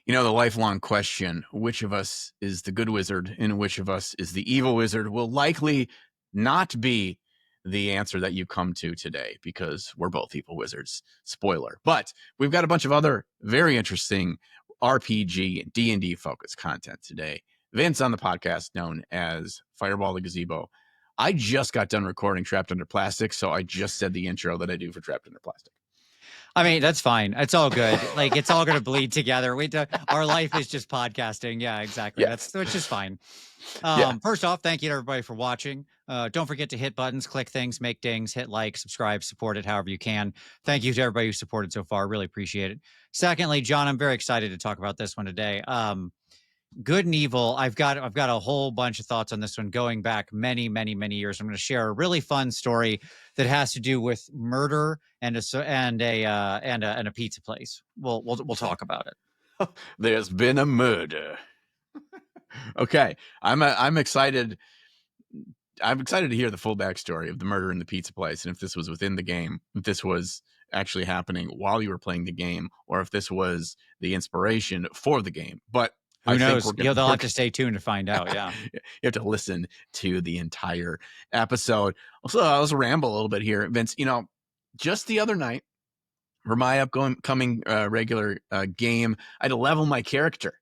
The lifelong question, which of us is the good wizard and which of us is the evil wizard, will likely not be the answer that you come to today, because we're both evil wizards. Spoiler. But we've got a bunch of other very interesting RPG and D&D focused content today. Vince on the podcast, known as Fireball the Gazebo. I just got done recording Trapped Under Plastic, so I just said the intro that I do for Trapped Under Plastic. I mean, that's fine. It's all good. Like, it's all going to bleed together. Our life is just podcasting. Yeah, exactly. Yeah. Which is fine. Yeah. First off, thank you to everybody for watching. Don't forget to hit buttons, click things, make dings, hit like, subscribe, support it however you can. Thank you to everybody who supported so far. Really appreciate it. Secondly, John, I'm very excited to talk about this one today. Good and evil. I've got a whole bunch of thoughts on this one going back many, many, many years. I'm going to share a really fun story that has to do with murder and a pizza place. We'll talk about it. There's been a murder. Okay, I'm excited. I'm excited to hear the full backstory of the murder in the pizza place, and if this was within the game, if this was actually happening while you were playing the game, or if this was the inspiration for the game. But who knows? They'll have to stay tuned to find out. Yeah, you have to listen to the entire episode. Also, I'll ramble a little bit here, Vince. Just the other night, for my upcoming regular game, I had to level my character.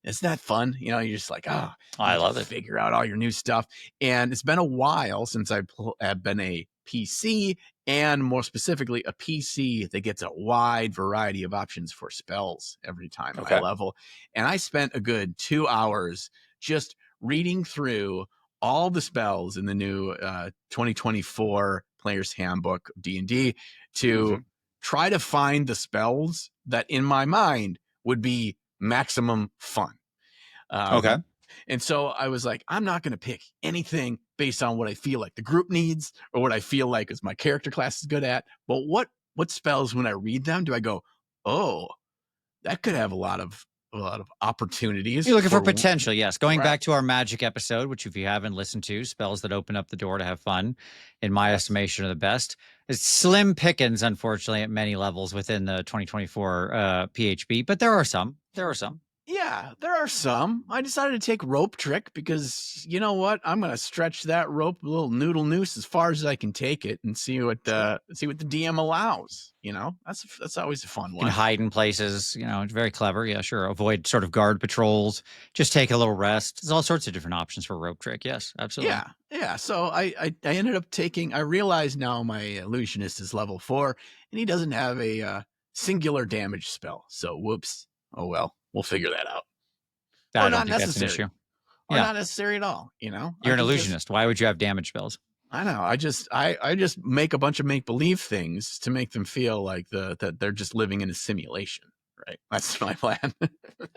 Isn't that fun? You're just like, I love it. Figure out all your new stuff. And it's been a while since I've been a PC, and more specifically, a PC that gets a wide variety of options for spells every time I level. And I spent a good 2 hours just reading through all the spells in the new 2024 Player's Handbook D&D to try to find the spells that in my mind would be maximum fun. And so I was like, I'm not going to pick anything based on what I feel like the group needs or what I feel like is my character class is good at. But what spells, when I read them, do I go, oh, that could have a lot of opportunities. You're looking for potential, yes. Going back to our magic episode, which if you haven't listened to, spells that open up the door to have fun, in my estimation, are the best. It's slim pickings, unfortunately, at many levels within the 2024 PHB, but there are some. Yeah, there are some. I decided to take rope trick because you know what? I'm going to stretch that rope, a little noodle noose, as far as I can take it, and see what the DM allows. That's always a fun one. You can hide in places. It's very clever. Yeah, sure. Avoid sort of guard patrols. Just take a little rest. There's all sorts of different options for rope trick. Yes, absolutely. Yeah. So I ended up taking. I realize now my illusionist is level 4, and he doesn't have a singular damage spell. So whoops. Oh well. We'll figure that out. I don't think that's an issue. Or not necessary at all. You're an illusionist. Why would you have damage spells? I know. I just make a bunch of make-believe things to make them feel like that they're just living in a simulation. Right. That's my plan.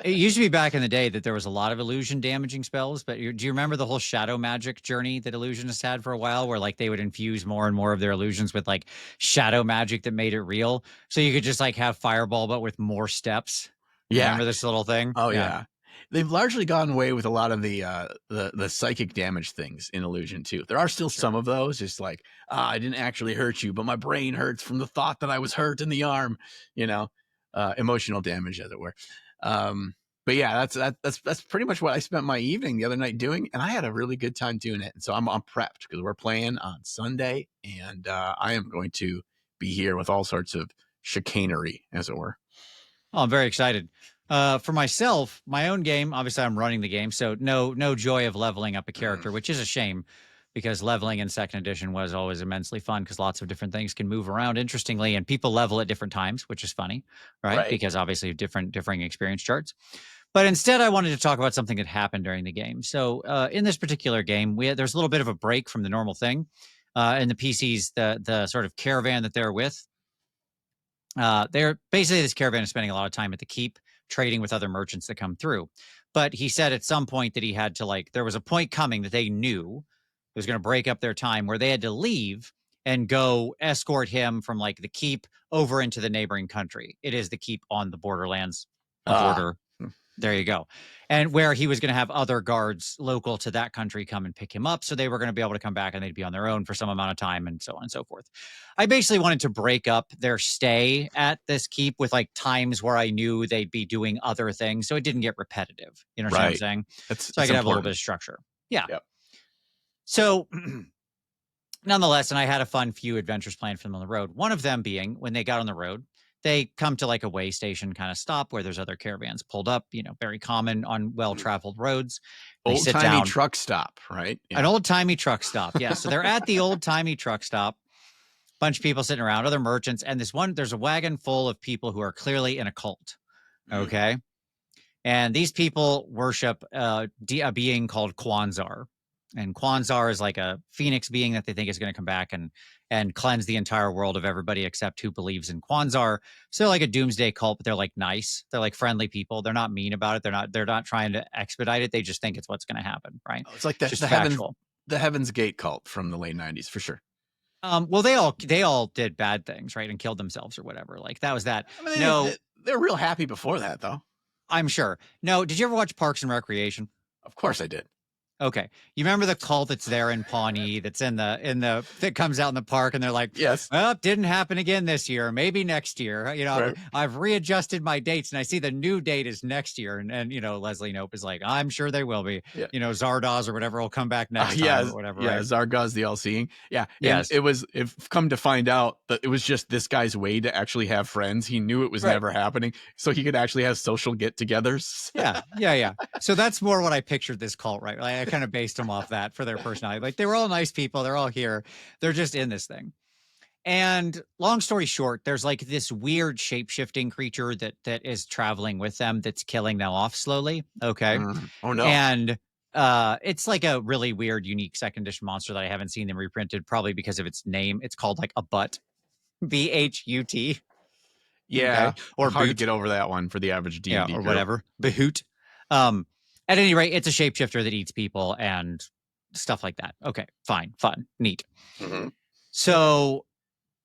It used to be back in the day that there was a lot of illusion damaging spells, but do you remember the whole shadow magic journey that illusionists had for a while, where like they would infuse more and more of their illusions with like shadow magic that made it real? So you could just like have fireball, but with more steps. Yeah. Remember this little thing? Oh yeah. They've largely gone away with a lot of the psychic damage things in Illusion too. There are still some of those, just like, I didn't actually hurt you, but my brain hurts from the thought that I was hurt in the arm, emotional damage, as it were. But yeah, that's pretty much what I spent my evening the other night doing, and I had a really good time doing it. And so I'm prepped because we're playing on Sunday, and I am going to be here with all sorts of chicanery, as it were. Oh, I'm very excited. For myself, my own game, obviously I'm running the game, so no joy of leveling up a character, which is a shame because leveling in second edition was always immensely fun because lots of different things can move around interestingly, and people level at different times, which is funny, right? Because obviously differing experience charts. But instead, I wanted to talk about something that happened during the game. So in this particular game, there's a little bit of a break from the normal thing. In the PCs, the sort of caravan that they're with, they're basically, this caravan is spending a lot of time at the keep trading with other merchants that come through. But he said at some point that he had to there was a point coming that they knew it was going to break up their time where they had to leave and go escort him from the keep over into the neighboring country. It is the keep on the borderlands border There you go. And where he was going to have other guards local to that country come and pick him up. So they were going to be able to come back and they'd be on their own for some amount of time and so on and so forth. I basically wanted to break up their stay at this keep with like times where I knew they'd be doing other things. So it didn't get repetitive. You know what I'm Right. saying? So I It's could have a little bit important. of structure. Yeah. Yep. So nonetheless, and I had a fun few adventures planned for them on the road. One of them being when they got on the road, they come to like a way station kind of stop where there's other caravans pulled up, very common on well traveled roads. They Old sit timey down, truck stop, right? an Yeah. old timey truck stop. Yeah. So they're at the old timey truck stop, bunch of people sitting around, other merchants, and there's a wagon full of people who are clearly in a cult. Mm. Okay. And these people worship a being called Kwanzar. And Kwanzar is like a phoenix being that they think is going to come back and cleanse the entire world of everybody except who believes in Kwanzar. So like a doomsday cult, but they're like nice. They're like friendly people. They're not mean about it. They're not trying to expedite it. They just think it's what's going to happen, right? Oh, it's like It's the just factual. Heaven's Gate cult from the late 90s for sure. Well, they all did bad things, right, and killed themselves or whatever. Like that was that. I mean, No, they're real happy before that, though. I'm sure. No, did you ever watch Parks and Recreation? Of course I did. Okay. You remember the cult that's there in Pawnee that's that comes out in the park and they're like, Yes. well, it didn't happen again this year, maybe next year. Right. I've readjusted my dates and I see the new date is next year. And Leslie Knope is like, I'm sure they will be. Yeah. Zardoz or whatever will come back next time or whatever. Yeah, Right? Zargaz the All-Seeing. Yeah, and Yes. if come to find out that it was just this guy's way to actually have friends. He knew it was Right. never happening, so he could actually have social get-togethers. Yeah. So that's more what I pictured this cult, right? Like, I kind of based them off that for their personality. Like they were all nice people. They're all here. They're just in this thing. And long story short, there's like this weird shape-shifting creature that is traveling with them that's killing them off slowly. Okay. Oh no. And it's like a really weird, unique second edition monster that I haven't seen them reprinted, probably because of its name. It's called like a butt. BHUT. Yeah, Okay. Or hard to boot. get over that one for the average D&D Or group. whatever. Bahoot. At any rate, it's a shapeshifter that eats people and stuff like that. Okay, fine, fun, neat. Mm-hmm. So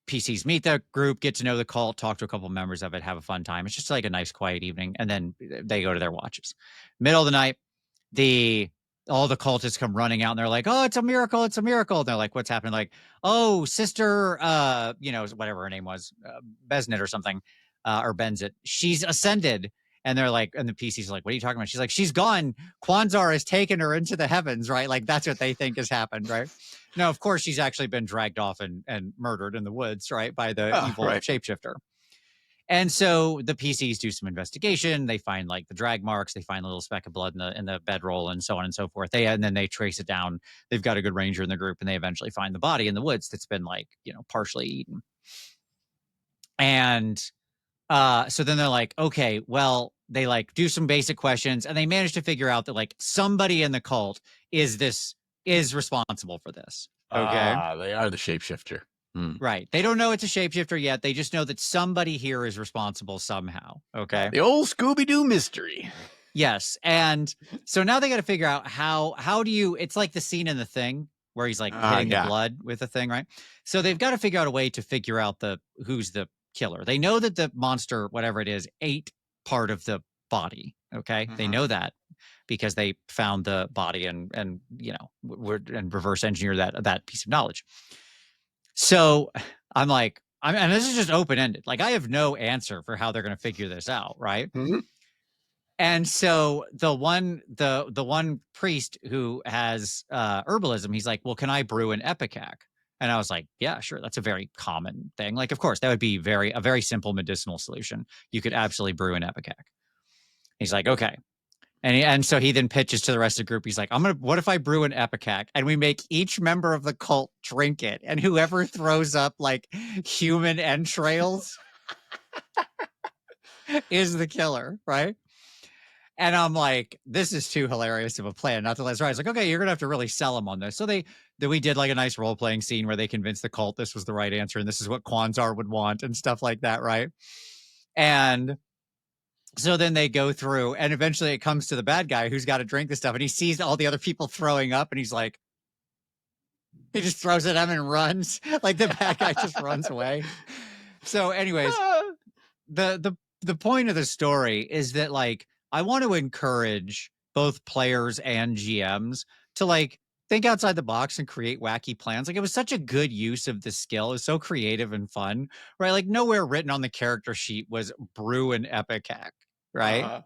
PCs meet the group, get to know the cult, talk to a couple members of it, have a fun time. It's just like a nice, quiet evening, and then they go to their watches. Middle of the night, all the cultists come running out, and they're like, "Oh, it's a miracle! It's a miracle!" And they're like, "What's happening?" Like, "Oh, sister, whatever her name was, Besnit or something, or Benzit, she's ascended." And they're like, and the PCs are like, "What are you talking about?" She's like, "She's gone. Kwanzar has taken her into the heavens," right? Like that's what they think has happened, right? No, of course, she's actually been dragged off and murdered in the woods, right, by the evil Right. shapeshifter. And so the PCs do some investigation. They find like the drag marks. They find a little speck of blood in the bedroll and so on and so forth. And then they trace it down. They've got a good ranger in the group, and they eventually find the body in the woods that's been like partially eaten. And so then they're like, okay, well, they like do some basic questions, and they manage to figure out that like somebody in the cult is responsible for this. Okay. They are the shapeshifter. Right. They don't know it's a shapeshifter yet. They just know that somebody here is responsible somehow. Okay. The old Scooby-Doo mystery. Yes. And so now they got to figure out how do you, it's like the scene in The Thing where he's like hitting the blood with the thing, right? So they've got to figure out a way to figure out who's the killer. They know that the monster, whatever it is, ate part of the body. Okay. Mm-hmm. They know that because they found the body and reverse engineer that piece of knowledge. So I'm like, and this is just open ended. Like I have no answer for how they're going to figure this out, right? Mm-hmm. And so the one priest who has herbalism, he's like, well, can I brew an ipecac? And I was like, yeah, sure. That's a very common thing. Like, of course, that would be a very simple medicinal solution. You could absolutely brew an ipecac. He's like, okay. And so he then pitches to the rest of the group. He's like, what if I brew an ipecac and we make each member of the cult drink it? And whoever throws up like human entrails is the killer, right? And I'm like, this is too hilarious of a plan not to let us try. It's like, okay, you're going to have to really sell them on this. So we did like a nice role-playing scene where they convinced the cult this was the right answer and this is what Kwanzar would want and stuff like that, right? And so then they go through and eventually it comes to the bad guy who's got to drink this stuff and he sees all the other people throwing up and he's like, he just throws it at him and runs. Like the bad guy just runs away. So anyways, the point of the story is that like I want to encourage both players and GMs to like think outside the box and create wacky plans. Like it was such a good use of the skill. It was so creative and fun, right? Like nowhere written on the character sheet was brew an epic hack, right? Uh-huh.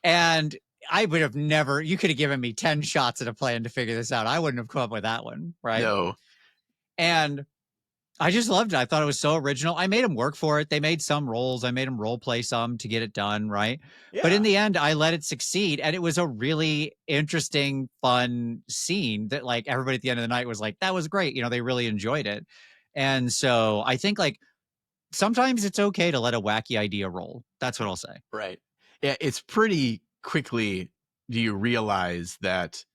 And I would have never, you could have given me 10 shots at a plan to figure this out. I wouldn't have come up with that one, right? No. And I just loved it. I thought it was so original. I made them work for it. They made some roles. I made them role play some to get it done, right? But in Yeah. the end, I let it succeed. And it was a really interesting, fun scene that like everybody at the end of the night was like, that was great. You know, they really enjoyed it. And so I think like sometimes it's okay to let a wacky idea roll. That's what I'll say. Right. Yeah, it's pretty quickly do you realize that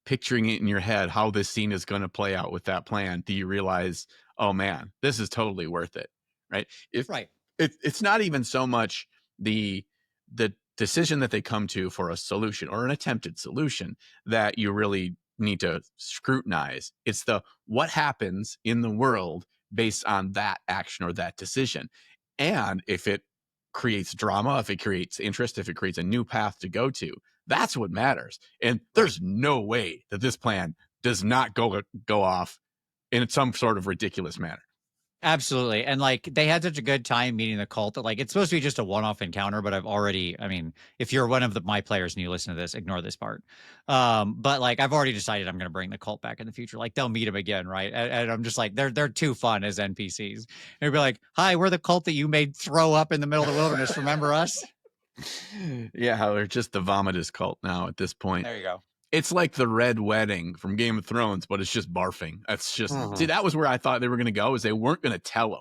picturing it in your head how this scene is going to play out with that plan, do you realize, oh man, this is totally worth it, right? If Right. it's not even so much the decision that they come to for a solution or an attempted solution that you really need to scrutinize. It's the what happens in the world based on that action or that decision. And if it creates drama, if it creates interest, if it creates a new path to go to, that's what matters. And there's no way that this plan does not go off in some sort of ridiculous manner. Absolutely. And like they had such a good time meeting the cult that like it's supposed to be just a one-off encounter, but I've already, I mean, if you're one of my players and you listen to this, ignore this part. But like I've already decided I'm gonna bring the cult back in the future. Like they'll meet them again, right? And I'm just like, they're too fun as NPCs. And you'll be like, hi, we're the cult that you made throw up in the middle of the wilderness. Remember us? Yeah, they're just the vomitous cult now at this point. There you go. It's like the Red Wedding from Game of Thrones, but it's just barfing. That's just see, that was where I thought they were going to go. Is they weren't going to tell them,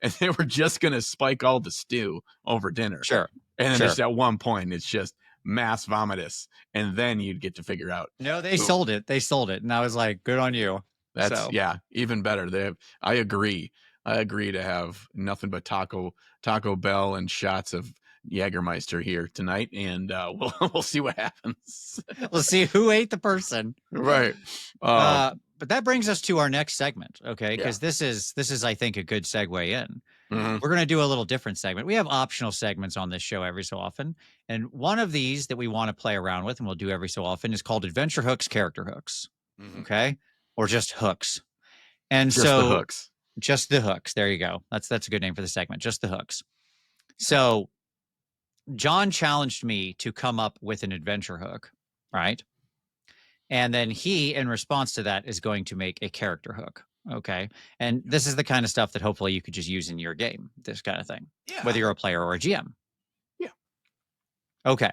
and they were just going to spike all the stew over dinner. Sure. And then Sure. just at one point, it's just mass vomitous, and then you'd get to figure out. No, they sold it. They sold it, and I was like, good on you. That's yeah, even better. I agree. I agree to have nothing but Taco Bell and shots of Jägermeister here tonight, and we'll see what happens. We'll see who ate the person. Right. But that brings us to our next segment, okay? Because Yeah. this is, I think, a good segue in. Mhm. We're going to do a little different segment. We have optional segments on this show every so often, and one of these that we want to play around with, and we'll do every so often, is called Adventure Hooks, Character Hooks, okay, or just hooks. And Just so, the hooks. just the hooks. There you go. That's a good name for the segment. Just the hooks. So John challenged me to come up with an adventure hook, right? And then he, in response to that, is going to make a character hook. Okay. And this is the kind of stuff that hopefully you could just use in your game, this kind of thing, Yeah. whether you're a player or a GM. Yeah. Okay.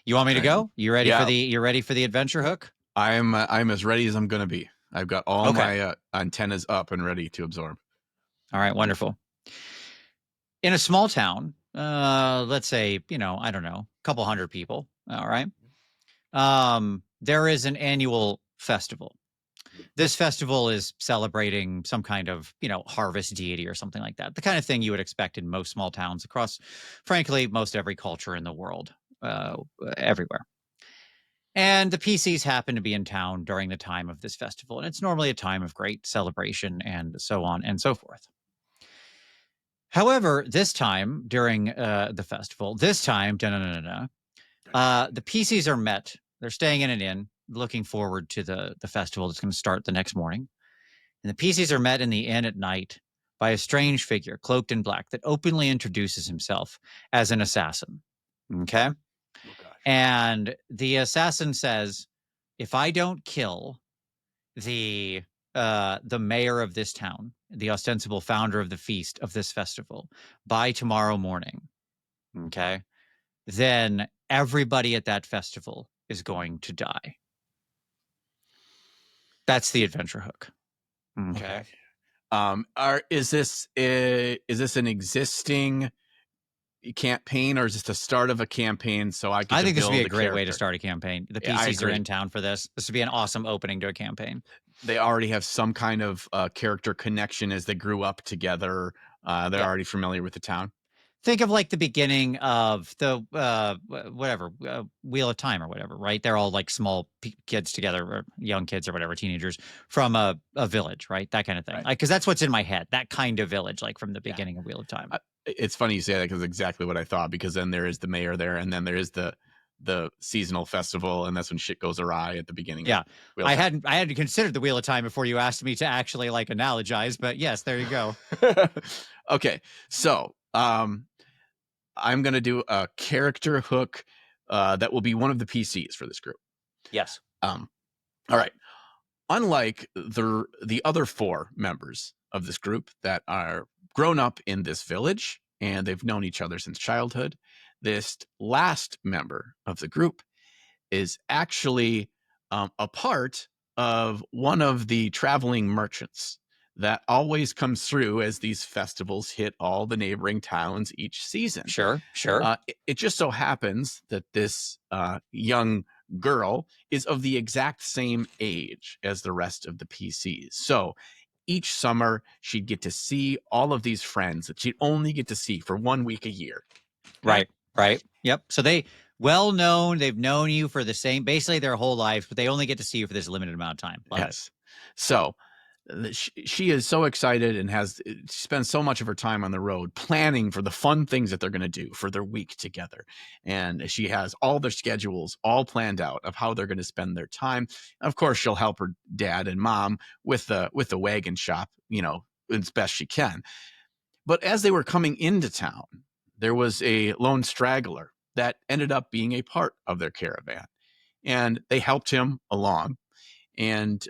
You want me to go? You ready Yeah. you ready for the adventure hook? I'm as ready as I'm going to be. I've got all my antennas up and ready to absorb. All right. Wonderful. In a small town, let's say, I don't know, a couple hundred people. All right. There is an annual festival. This festival is celebrating some kind of, harvest deity or something like that. The kind of thing you would expect in most small towns across, frankly, most every culture in the world, everywhere. And the PCs happen to be in town during the time of this festival. And it's normally a time of great celebration and so on and so forth. However, this time during the festival, the PCs are met. They're staying in an inn, looking forward to the festival that's going to start the next morning. And the PCs are met in the inn at night by a strange figure cloaked in black that openly introduces himself as an assassin. Okay. Oh, gosh. And the assassin says, if I don't kill the mayor of this town, the ostensible founder of the feast of this festival, by tomorrow morning, okay, then everybody at that festival is going to die. That's the adventure hook. Okay. Is this an existing campaign, or is this the start of a campaign? So I think this would be a build great way to character? start a campaign. The Yeah, I PCs are agree. in town for this. This would be an awesome opening to a campaign. They already have some kind of character connection as they grew up together. They're already familiar with the town. Think of like the beginning of the Wheel of Time or whatever, right? They're all like small kids together, or young kids or whatever, teenagers from a village, right? That kind of thing. Right. Like, because that's what's in my head. That kind of village, like from the beginning of Wheel of Time. it's funny you say that because exactly what I thought. Because then there is the mayor there, and then there is the seasonal festival, and that's when shit goes awry at the beginning of Yeah. Wheel of Time. I hadn't considered the Wheel of Time before you asked me to actually like analogize, but yes, there you go. Okay, so I'm gonna do a character hook that will be one of the PCs for this group. Yes. All right. Unlike the other four members of this group that are grown up in this village and they've known each other since childhood, this last member of the group is actually a part of one of the traveling merchants that always comes through as these festivals hit all the neighboring towns each season. Sure. Sure. It just so happens that this young girl is of the exact same age as the rest of the PCs. So each summer, she'd get to see all of these friends that she'd only get to see for 1 week a year. Okay? Right. Right. Yep. So they well known, they've known you for the same basically their whole lives, but they only get to see you for this limited amount of time. Love it. Yes. So she is so excited and she spends so much of her time on the road planning for the fun things that they're going to do for their week together. And she has all their schedules all planned out of how they're going to spend their time. Of course, she'll help her dad and mom with the wagon shop, as best she can. But as they were coming into town, there was a lone straggler that ended up being a part of their caravan. And they helped him along. And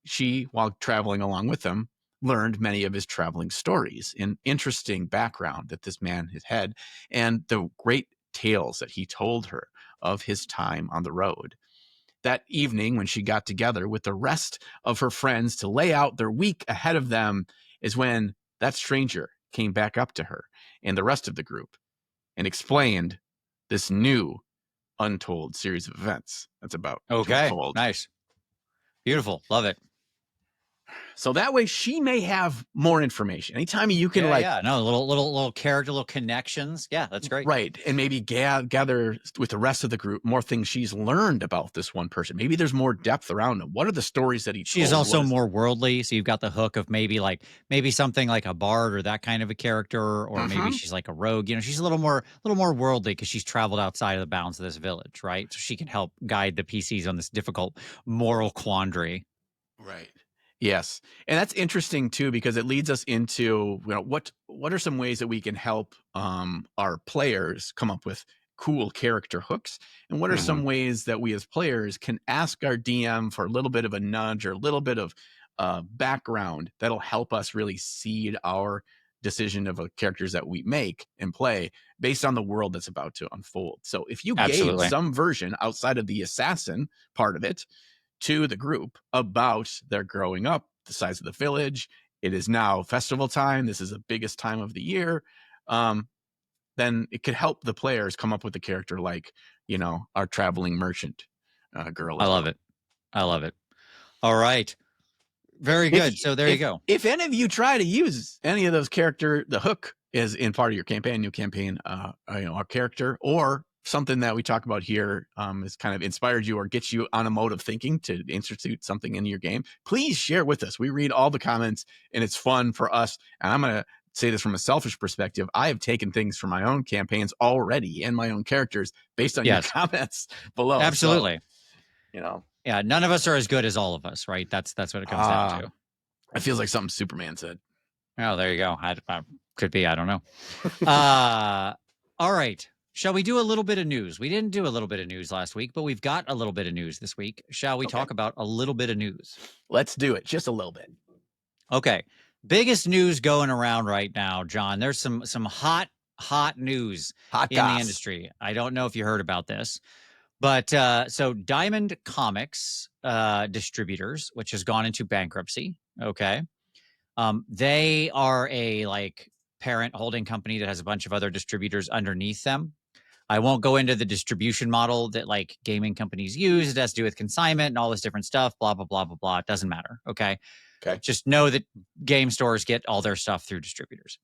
she, while traveling along with him, learned many of his traveling stories, an interesting background that this man had had, and the great tales that he told her of his time on the road. That evening, when she got together with the rest of her friends to lay out their week ahead of them, is when that stranger came back up to her and the rest of the group and explained this new untold series of events that's about to Okay. unfold. Nice. Beautiful. Love it. So that way she may have more information. Anytime you can No, little character, little connections. Yeah, that's great. Right. And maybe gather with the rest of the group more things she's learned about this one person. Maybe there's more depth around them. What are the stories that he told? She's also more worldly, so you've got the hook of maybe something like a bard or that kind of a character, or maybe she's like a rogue. She's a little more worldly because she's traveled outside of the bounds of this village, right? So she can help guide the PCs on this difficult moral quandary. Right. Yes. And that's interesting too, because it leads us into, what are some ways that we can help our players come up with cool character hooks? And what are some ways that we as players can ask our DM for a little bit of a nudge or a little bit of background that'll help us really seed our decision of characters that we make and play based on the world that's about to unfold. So if you gave some version outside of the assassin part of it to the group about their growing up, the size of the village, it is now festival time, this is the biggest time of the year, then it could help the players come up with a character like, our traveling merchant girl. I love it. I love it. All right. Very good. So there you go. If any of you try to use any of those the hook is in part of your campaign, new campaign, our character, or something that we talk about here has kind of inspired you or gets you on a mode of thinking to institute something in your game, please share with us. We read all the comments and it's fun for us. And I'm going to say this from a selfish perspective. I have taken things from my own campaigns already and my own characters based on your comments below. Absolutely. So, yeah, none of us are as good as all of us, right? That's what it comes down to. It feels like something Superman said. Oh, there you go. Could be. I don't know. All right. Shall we do a little bit of news? We didn't do a little bit of news last week, but we've got a little bit of news this week. Shall we talk about a little bit of news? Let's do it. Just a little bit. Okay. Biggest news going around right now, John. There's some hot news in the industry. I don't know if you heard about this, but so Diamond Comics distributors, which has gone into bankruptcy. Okay. They are a parent holding company that has a bunch of other distributors underneath them. I won't go into the distribution model that gaming companies use. It has to do with consignment and all this different stuff, blah, blah, blah, blah, blah. It doesn't matter. Okay. Just know that game stores get all their stuff through distributors.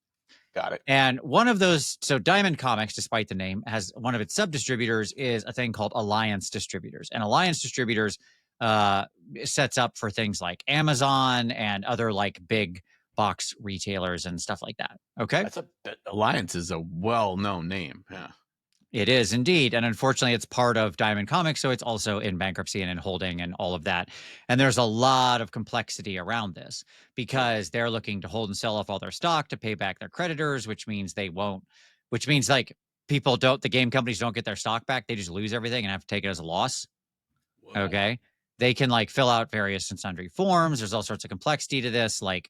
Got it. And one of those, so Diamond Comics, despite the name, has one of its sub-distributors is a thing called Alliance Distributors. And Alliance Distributors sets up for things like Amazon and other big box retailers and stuff like that. Okay. Alliance is a well-known name. Yeah. It is indeed. And unfortunately, it's part of Diamond Comics. So it's also in bankruptcy and in holding and all of that. And there's a lot of complexity around this because they're looking to hold and sell off all their stock to pay back their creditors, which means they won't, which means like the game companies don't get their stock back. They just lose everything and have to take it as a loss. Whoa. Okay. They can like fill out various and sundry forms. There's all sorts of complexity to this. Like,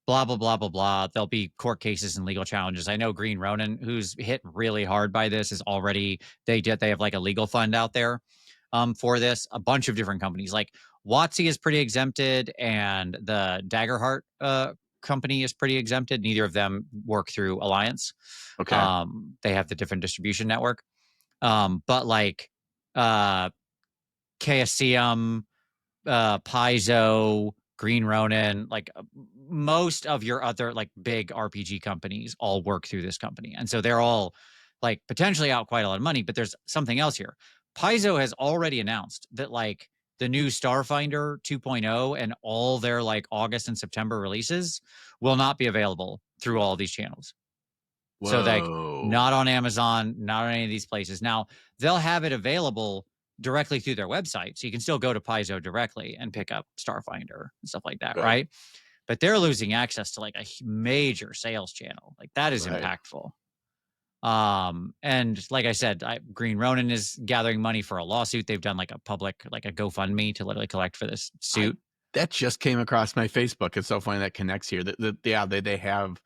blah blah blah blah blah. There'll be court cases and legal challenges. I know Green Ronin, who's hit really hard by this, is already they have like a legal fund out there for this. A bunch of different companies like WotC is pretty exempted, and the Daggerheart company is pretty exempted. Neither of them work through Alliance. Okay. They have the different distribution network. But like KSCM, Paizo, Green Ronin, like most of your other like big RPG companies all work through this company. And so they're all like potentially out quite a lot of money, but there's something else here. Paizo has already announced that like the new Starfinder 2.0 and all their like August and September releases will not be available through all these channels. So like Whoa. not on Amazon, not on any of these places. Now they'll have it available directly through their website. So you can still go to Paizo directly and pick up Starfinder and stuff like that, Okay. right? But they're losing access to like a major sales channel. Like that is Right. impactful. And like I said, Green Ronin is gathering money for a lawsuit. They've done like a public, like a GoFundMe to literally collect for this suit. That just came across my Facebook. It's so funny that connects here. They have,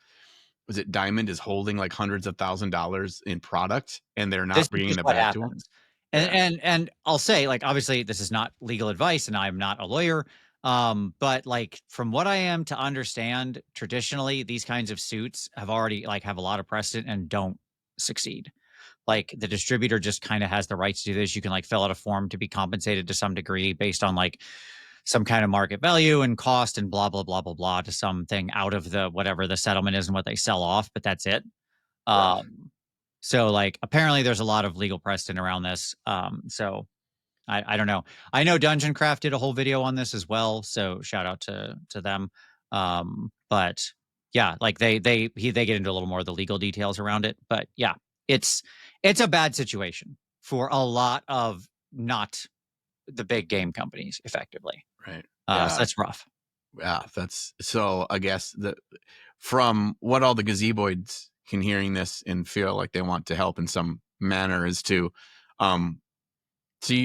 was it Diamond is holding like hundreds of $1,000s in product and they're This not is bringing just it what back to them. happens. Yeah. And I'll say, like, obviously, this is not legal advice, and I'm not a lawyer. But like from what I am to understand, traditionally these kinds of suits have already like have a lot of precedent and don't succeed. Like the distributor just kind of has the right to do this. You can like fill out a form to be compensated to some degree based on like some kind of market value and cost and blah blah blah blah blah to something out of the whatever the settlement is and what they sell off, but that's it. Rough. So like apparently there's a lot of legal precedent around this. So I don't know. I know Dungeon Craft did a whole video on this as well. So shout out to them. But yeah, like they get into a little more of the legal details around it. But yeah, it's a bad situation for a lot of not the big game companies, effectively. Right. So that's rough. Yeah. That's so I guess from what all the gazeboids can hearing this and feel like they want to help in some manner is to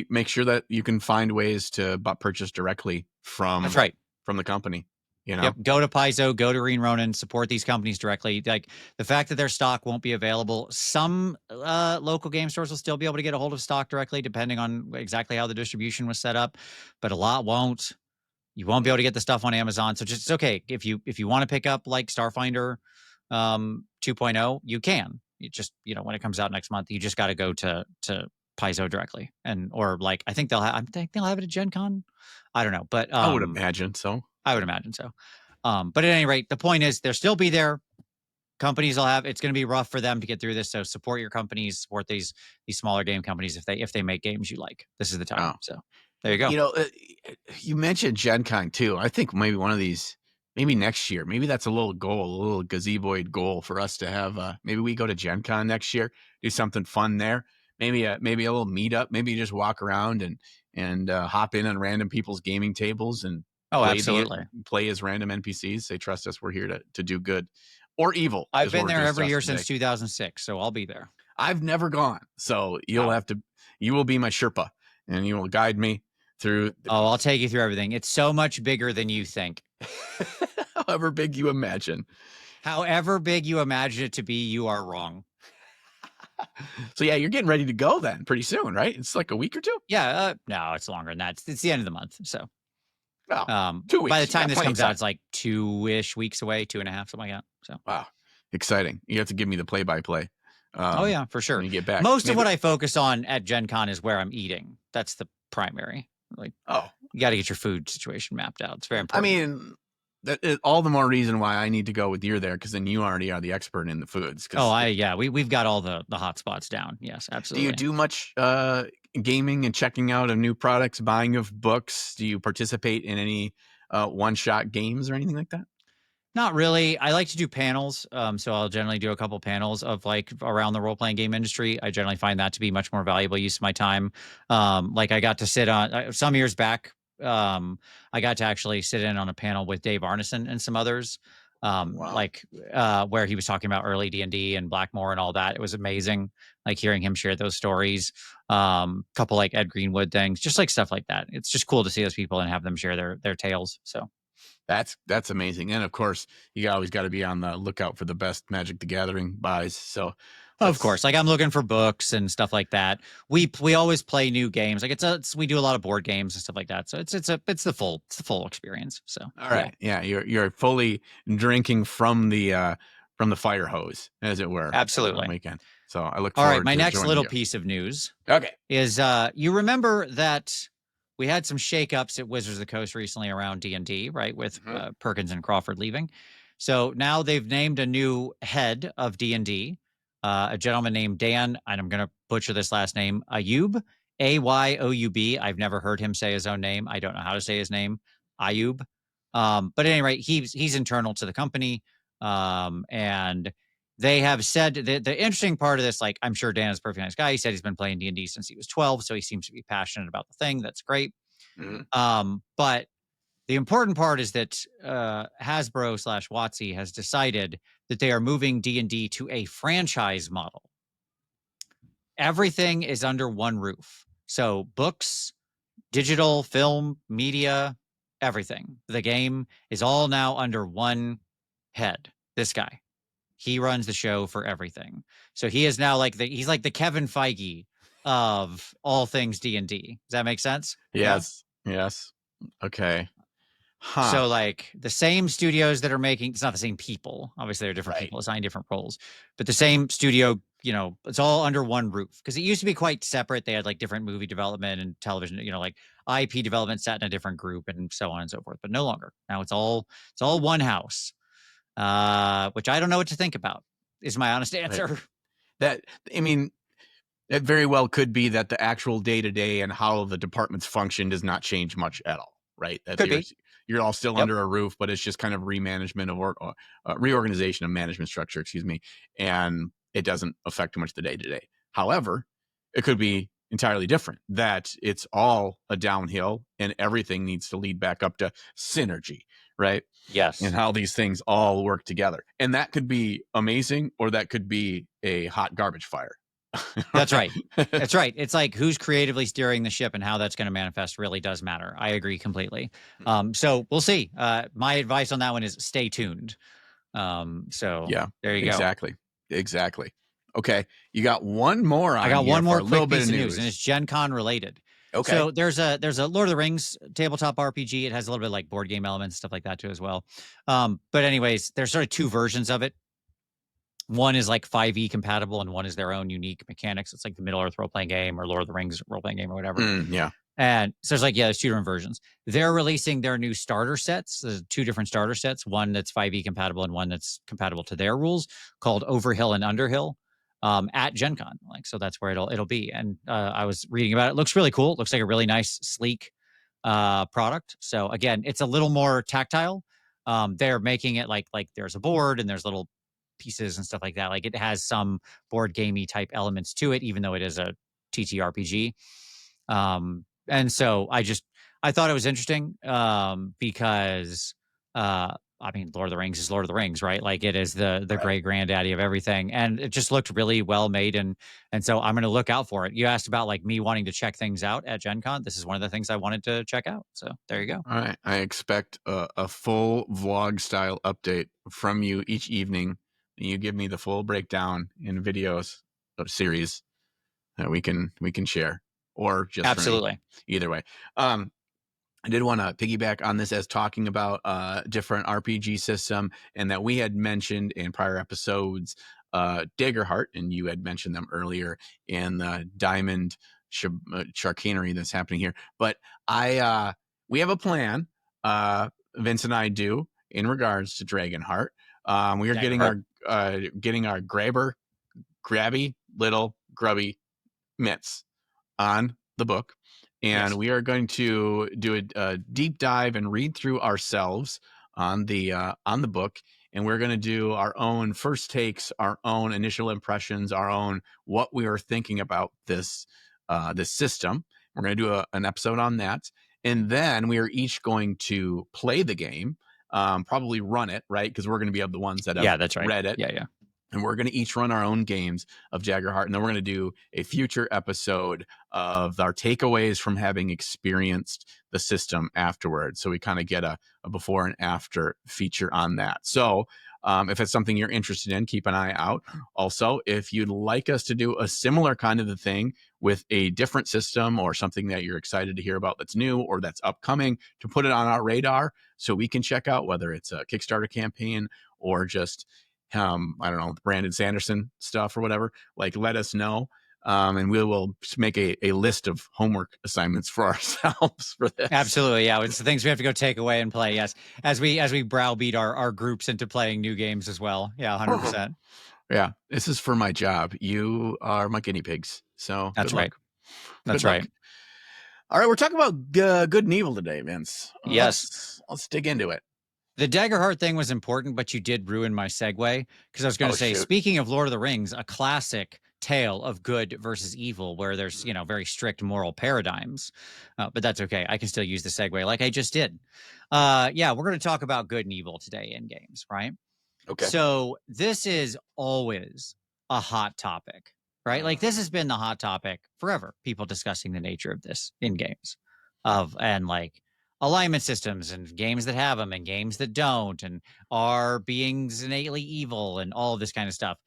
make sure that you can find ways to purchase directly That's right. from the company. Yep. Go to Paizo, go to Green Ronin, support these companies directly. Like the fact that their stock won't be available, some local game stores will still be able to get a hold of stock directly, depending on exactly how the distribution was set up, but a lot won't. You won't be able to get the stuff on Amazon. So just it's okay. If you want to pick up like Starfinder 2.0, you can. You just, when it comes out next month, you just got to go to Paizo directly. And or like I think they'll have it at Gen Con. I don't know, but I would imagine so. I would imagine so. But at any rate, the point is they'll still be there. Companies will have it's going to be rough for them to get through this. So support your companies, support these smaller game companies if they make games you like. This is the time. Wow. So there you go. You mentioned Gen Con too. I think maybe one of these, maybe next year, maybe that's a little gazeboid goal for us to have. Maybe we go to Gen Con next year, do something fun there. Maybe a little meetup. Maybe you just walk around and hop in on random people's gaming tables and Absolutely. play as random NPCs. They trust us. We're here to do good or evil. I've been there every year since 2006, so I'll be there. I've never gone, so you will be my Sherpa, and you will guide me through. I'll take you through everything. It's so much bigger than you think. However big you imagine. However big you imagine it to be, you are wrong. So yeah, you're getting ready to go then pretty soon, right? It's like a week or two. Yeah, no, it's longer than that. It's the end of the month, so. 2 weeks. By the time this comes out, it's like 2-ish weeks away, 2.5, something like that. So wow, exciting! You have to give me the play-by-play. Oh yeah, for sure. When you get back, most of what I focus on at Gen Con is where I'm eating. That's the primary. Like, you got to get your food situation mapped out. It's very important. I mean, that is all the more reason why I need to go with you there, because then you already are the expert in the foods. We've got all the hot spots down. Yes, absolutely. Do you do much gaming and checking out of new products, buying of books? Do you participate in any one-shot games or anything like that? Not really. I like to do panels. So I'll generally do a couple panels of like around the role playing game industry. I generally find that to be much more valuable use of my time. Like I got to sit on some years back. I got to actually sit in on a panel with Dave Arneson and some others. Wow. Like where he was talking about early D&D and Blackmore and all that. It was amazing. Like hearing him share those stories. Couple like Ed Greenwood things, just like stuff like that. It's just cool to see those people and have them share their tales. So That's amazing. And of course, you always got to be on the lookout for the best Magic the Gathering buys. So of that's course, like I'm looking for books and stuff like that. We always play new games. Like we do a lot of board games and stuff like that. So it's the full experience. So all yeah, right. Yeah, you're fully drinking from the fire hose, as it were, on the absolutely. weekend. So I look All right, forward my to next joining little you. piece of news Okay. is you remember that we had some shakeups at Wizards of the Coast recently around D&D, right? With Mhm. Perkins and Crawford leaving. So now they've named a new head of D&D, a gentleman named Dan, and I'm going to butcher this last name, Ayub, Ayoub. I've never heard him say his own name. I don't know how to say his name, Ayub. But at any rate, he's internal to the company. And they have said that the interesting part of this, like I'm sure Dan is a perfectly nice guy. He said he's been playing D&D since he was 12, so he seems to be passionate about the thing. That's great. Mhm. But the important part is that Hasbro slash WotC has decided that they are moving D&D to a franchise model. Everything is under one roof. So books, digital, film, media, everything. The game is all now under one head. This guy. He runs the show for everything. So he is now like he's like the Kevin Feige of all things D&D. Does that make sense? Yeah. Yes. Yes. Okay. Huh. So like the same studios that are making it's not the same people. Obviously, they're different Right. people assigned different roles, but the same studio, it's all under one roof. Because it used to be quite separate. They had like different movie development and television, like IP development sat in a different group and so on and so forth. But no longer. Now it's all one house. Which I don't know what to think about, is my honest Right. answer. That I mean, it very well could be that the actual day to day and how the departments function does not change much at all, right? That Could be. you're all still Yep. under a roof, but it's just kind of remanagement of or reorganization of management structure, excuse me, and it doesn't affect too much the day to day. However, it could be entirely different. That it's all a downhill, and everything needs to lead back up to synergy, right? And Yes. how these things all work together, and that could be amazing, or that could be a hot garbage fire. That's right. That's right. It's like who's creatively steering the ship and how that's going to manifest really does matter. I agree completely. So we'll see. My advice on that one is stay tuned. So Yeah, there you go. exactly. Exactly. Okay. You got one more I on got here one for more a little quick bit of piece of news, and news. it's Gen Con related. Okay. So there's a Lord of the Rings tabletop RPG. It has a little bit of like board game elements, stuff like that too as well. But anyways, there's sort of two versions of it. One is like 5e compatible, and one is their own unique mechanics. It's like the Middle Earth role playing game or Lord of the Rings role playing game or whatever. Yeah. And so it's like, yeah, there's two different versions. They're releasing their new starter sets. There's two different starter sets, one that's 5e compatible and one that's compatible to their rules, called Overhill and Underhill, at Gen Con. Like, so that's where it'll be. And I was reading about it. It looks really cool. It looks like a really nice, sleek product. So again, it's a little more tactile. They're making it like there's a board and there's little pieces and stuff like that. Like it has some board gamey type elements to it, even though it is a TTRPG. And so I thought it was interesting because I mean, Lord of the Rings is Lord of the Rings, right? Like it is the Right. great granddaddy of everything, and it just looked really well made, and so I'm going to look out for it. You asked about like me wanting to check things out at Gen Con. This is one of the things I wanted to check out. So there you go. All right. I expect a full vlog style update from you each evening. You give me the full breakdown in videos of series that we can share, or just for me. Absolutely. Either way. I did want to piggyback on this as talking about different RPG system, and that we had mentioned in prior episodes Daggerheart, and you had mentioned them earlier in the Diamond Chicanery that's happening here. But we have a plan, Vince and I do, in regards to Dragonheart. We are Daggerheart. getting our grabby little grubby mitts on the book, and Yes. we are going to do a deep dive and read through ourselves on the book, and we're going to do our own first takes, our own initial impressions, our own what we are thinking about this system. We're going to do an episode on that, and then we are each going to play the game, probably run it, right? Because we're going to be the ones that have Yeah, that's right. read it. Yeah. And we're going to each run our own games of Jaggerheart. And then we're going to do a future episode of our takeaways from having experienced the system afterwards. So we kind of get a before and after feature on that. So if it's something you're interested in, keep an eye out. Also, if you'd like us to do a similar kind of a thing with a different system or something that you're excited to hear about that's new or that's upcoming, to put it on our radar so we can check out whether it's a Kickstarter campaign or just I don't know, Brandon Sanderson stuff or whatever, like let us know. And we will make a list of homework assignments for ourselves for this. Absolutely. Yeah. It's the things we have to go take away and play. Yes. As we browbeat our groups into playing new games as well. Yeah. 100%. Yeah. This is for my job. You are my guinea pigs. So That's good right. luck. That's Good right. luck. All right. We're talking about good and evil today, Vince. Yes. Let's dig into it. The Daggerheart thing was important, but you did ruin my segue because I was going to say, speaking of Lord of the Rings, a classic tale of good versus evil where there's, very strict moral paradigms. But that's okay. I can still use the segue like I just did. Yeah, we're going to talk about good and evil today in games, right? Okay. So this is always a hot topic, right? Like this has been the hot topic forever. People discussing the nature of this in games and like alignment systems and games that have them and games that don't, and are beings innately evil and all of this kind of stuff.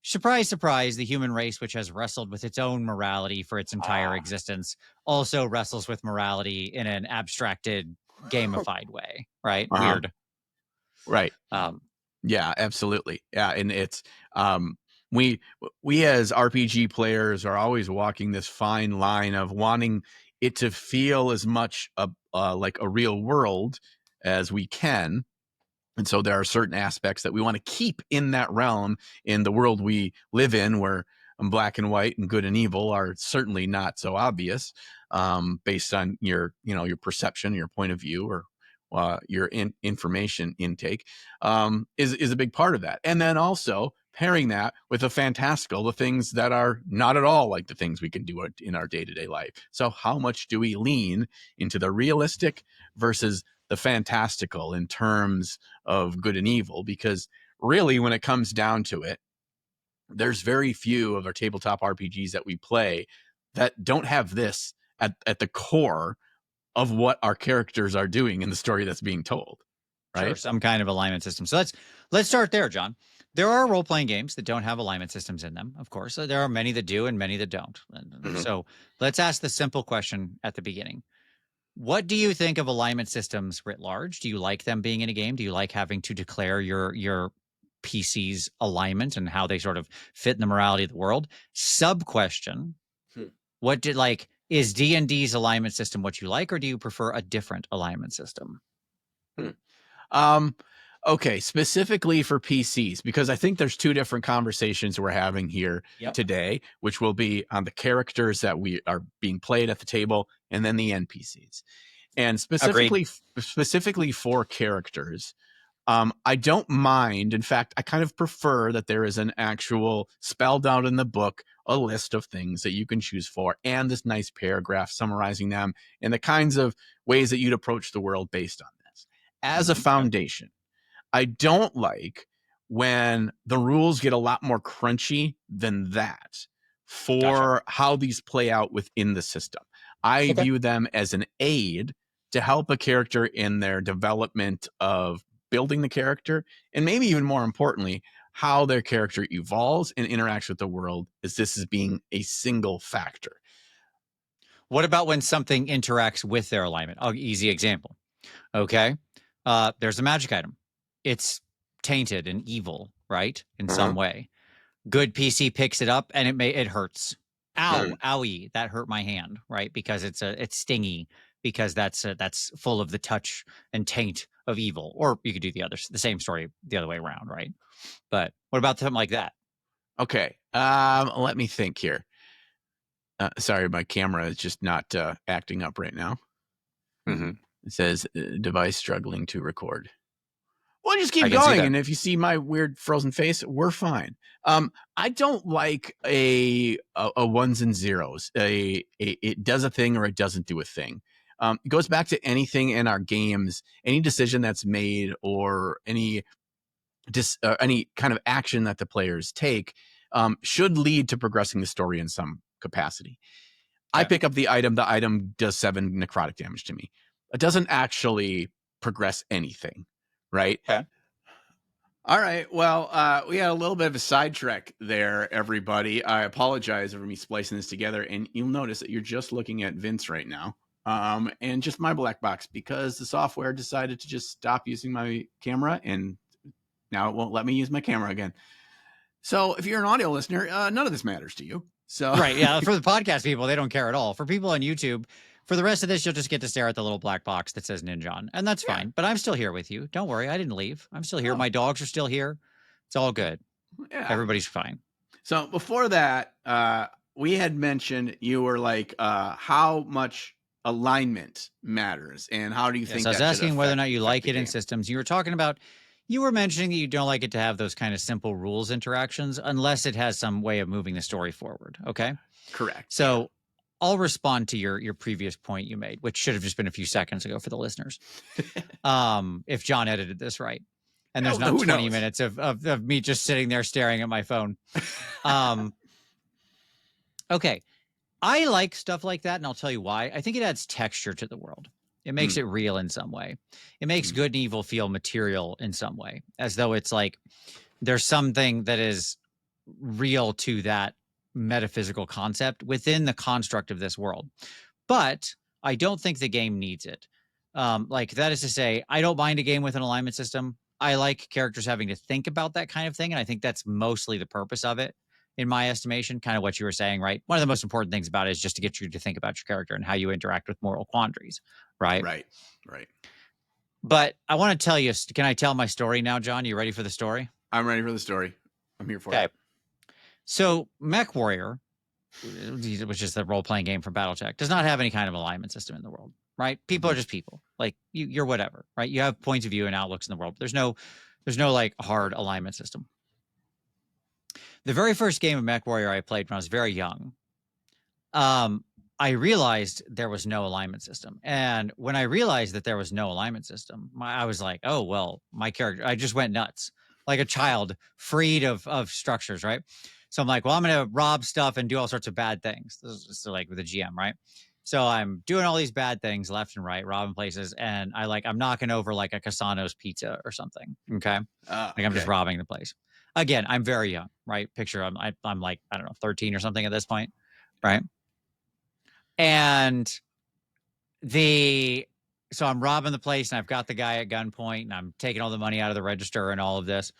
Surprise, surprise, the human race, which has wrestled with its own morality for its entire existence, also wrestles with morality in an abstracted, gamified way, right? Weird. Right. Yeah, absolutely. Yeah, and it's we as RPG players are always walking this fine line of wanting it to feel as much like a real world as we can. And so there are certain aspects that we want to keep in that realm in the world we live in, where black and white and good and evil are certainly not so obvious, based on your perception, your point of view, or your information intake, is a big part of that. And then also pairing that with the fantastical, the things that are not at all like the things we can do in our day-to-day life. So how much do we lean into the realistic versus the fantastical in terms of good and evil? Because really, when it comes down to it, there's very few of our tabletop RPGs that we play that don't have this at the core of what our characters are doing in the story that's being told, right? Sure, some kind of alignment system. So let's start there, John. There are role-playing games that don't have alignment systems in them, of course. There are many that do and many that don't. So let's ask the simple question at the beginning. What do you think of alignment systems writ large? Do you like them being in a game? Do you like having to declare your PC's alignment and how they sort of fit in the morality of the world? Sub question: is D&D's alignment system what you like, or do you prefer a different alignment system? Okay, specifically for PCs, because I think there's two different conversations we're having here today, which will be on the characters that we are being played at the table, and then the NPCs. And specifically for characters, I don't mind. In fact, I kind of prefer that there is an actual spelled out in the book, a list of things that you can choose for, and this nice paragraph summarizing them and the kinds of ways that you'd approach the world based on this as a foundation. I don't like when the rules get a lot more crunchy than that for how these play out within the system. I view them as an aid to help a character in their development of building the character, and maybe even more importantly, how their character evolves and interacts with the world, as this is being a single factor. What about when something interacts with their alignment? Easy example. Okay. There's a magic item. It's tainted and evil, right? In some way. Good PC picks it up and it hurts. Ow, owie, that hurt my hand, right? Because it's stingy, because that's full of the touch and taint of evil. Or you could do the same story the other way around, right? But what about something like that? Okay. Let me think here. Sorry, my camera is just not acting up right now. It says device struggling to record. Well, just I keep can see going, that. and if you see my weird frozen face, we're fine. I don't like a ones and zeros. It does a thing or it doesn't do a thing. It goes back to anything in our games, any decision that's made, or any kind of action that the players take should lead to progressing the story in some capacity. I Okay. pick up the item does 7 necrotic damage to me. It doesn't actually progress anything, right? Okay. All right. Well, we had a little bit of a sidetrack there, everybody. I apologize for me splicing this together, and you'll notice that you're just looking at Vince right now, and just my black box because the software decided to just stop using my camera, and now it won't let me use my camera again. So, if you're an audio listener, none of this matters to you. So, Right. Yeah. For the podcast people, they don't care at all. For people on YouTube, for the rest of this, you'll just get to stare at the little black box that says Ninja on, and that's yeah. fine. But I'm still here with you. Don't worry. I didn't leave. I'm still here. Oh, My dogs are still here. It's all good. yeah. Everybody's fine. So before that, we had mentioned you were like, how much alignment matters, and how do you Yes, think I was that should asking whether or not you affect like the it in game? systems. You were mentioning that you don't like it to have those kind of simple rules interactions unless it has some way of moving the story forward. Okay. Correct. So I'll respond to your previous point you made, which should have just been a few seconds ago for the listeners. If John edited this right. And there's Yeah. not Who 20 knows? minutes of me just sitting there staring at my phone. Um, okay. I like stuff like that, and I'll tell you why. I think it adds texture to the world. It makes it real in some way. It makes good and evil feel material in some way, as though it's like there's something that is real to that metaphysical concept within the construct of this world. But I don't think the game needs it. Like that is to say, I don't mind a game with an alignment system. I like characters having to think about that kind of thing, and I think that's mostly the purpose of it, in my estimation. Kind of what you were saying, right? One of the most important things about it is just to get you to think about your character and how you interact with moral quandaries, right? Right. Right. But I want to tell you, can I tell my story now, John? You ready for the story? I'm ready for the story. I'm here for Okay. it. So, Mech Warrior, which is the role playing game for Battletech, does not have any kind of alignment system in the world, right? People are just people. Like you're whatever, right? You have points of view and outlooks in the world. There's no like hard alignment system. The very first game of Mech Warrior I played when I was very young, I realized there was no alignment system. And when I realized that there was no alignment system, I was like, oh, well, my character, I just went nuts like a child freed of structures, right? So I'm like, well, I'm going to rob stuff and do all sorts of bad things. This is like with a GM, right? So I'm doing all these bad things left and right, robbing places. And I'm knocking over like a Casano's pizza or something. Okay. Like I'm just robbing the place. Again, I'm very young, right? Picture I'm like, I don't know, 13 or something at this point, right? And so I'm robbing the place and I've got the guy at gunpoint and I'm taking all the money out of the register and all of this.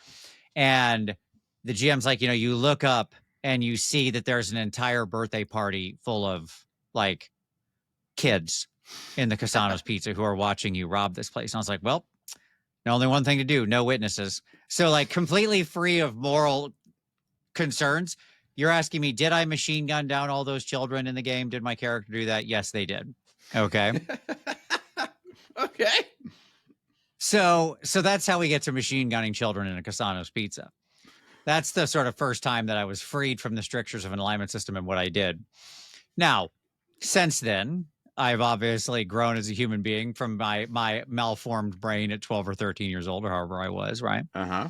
And the GM's like, you look up and you see that there's an entire birthday party full of like kids in the Casano's Pizza who are watching you rob this place. And I was like, well, only one thing to do, no witnesses. So like completely free of moral concerns. You're asking me, did I machine gun down all those children in the game? Did my character do that? Yes, they did. Okay. Okay. So that's how we get to machine gunning children in a Casano's Pizza. That's the sort of first time that I was freed from the strictures of an alignment system and what I did. Now, since then, I've obviously grown as a human being from my malformed brain at 12 or 13 years old, or however I was, right? Uh-huh.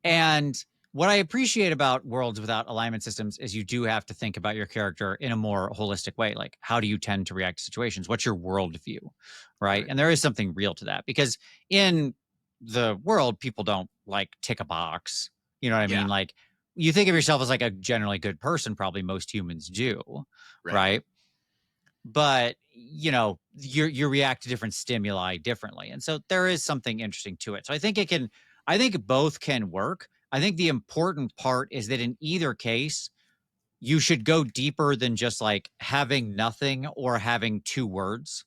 And what I appreciate about worlds without alignment systems is you do have to think about your character in a more holistic way. Like, how do you tend to react to situations? What's your worldview, right? And there is something real to that because in the world, people don't like tick a box. You know what I mean? Like, you think of yourself as like a generally good person, probably most humans do, right? But you react to different stimuli differently, and so there is something interesting to it. So I think both can work. I think the important part is that in either case, you should go deeper than just like having nothing or having two words,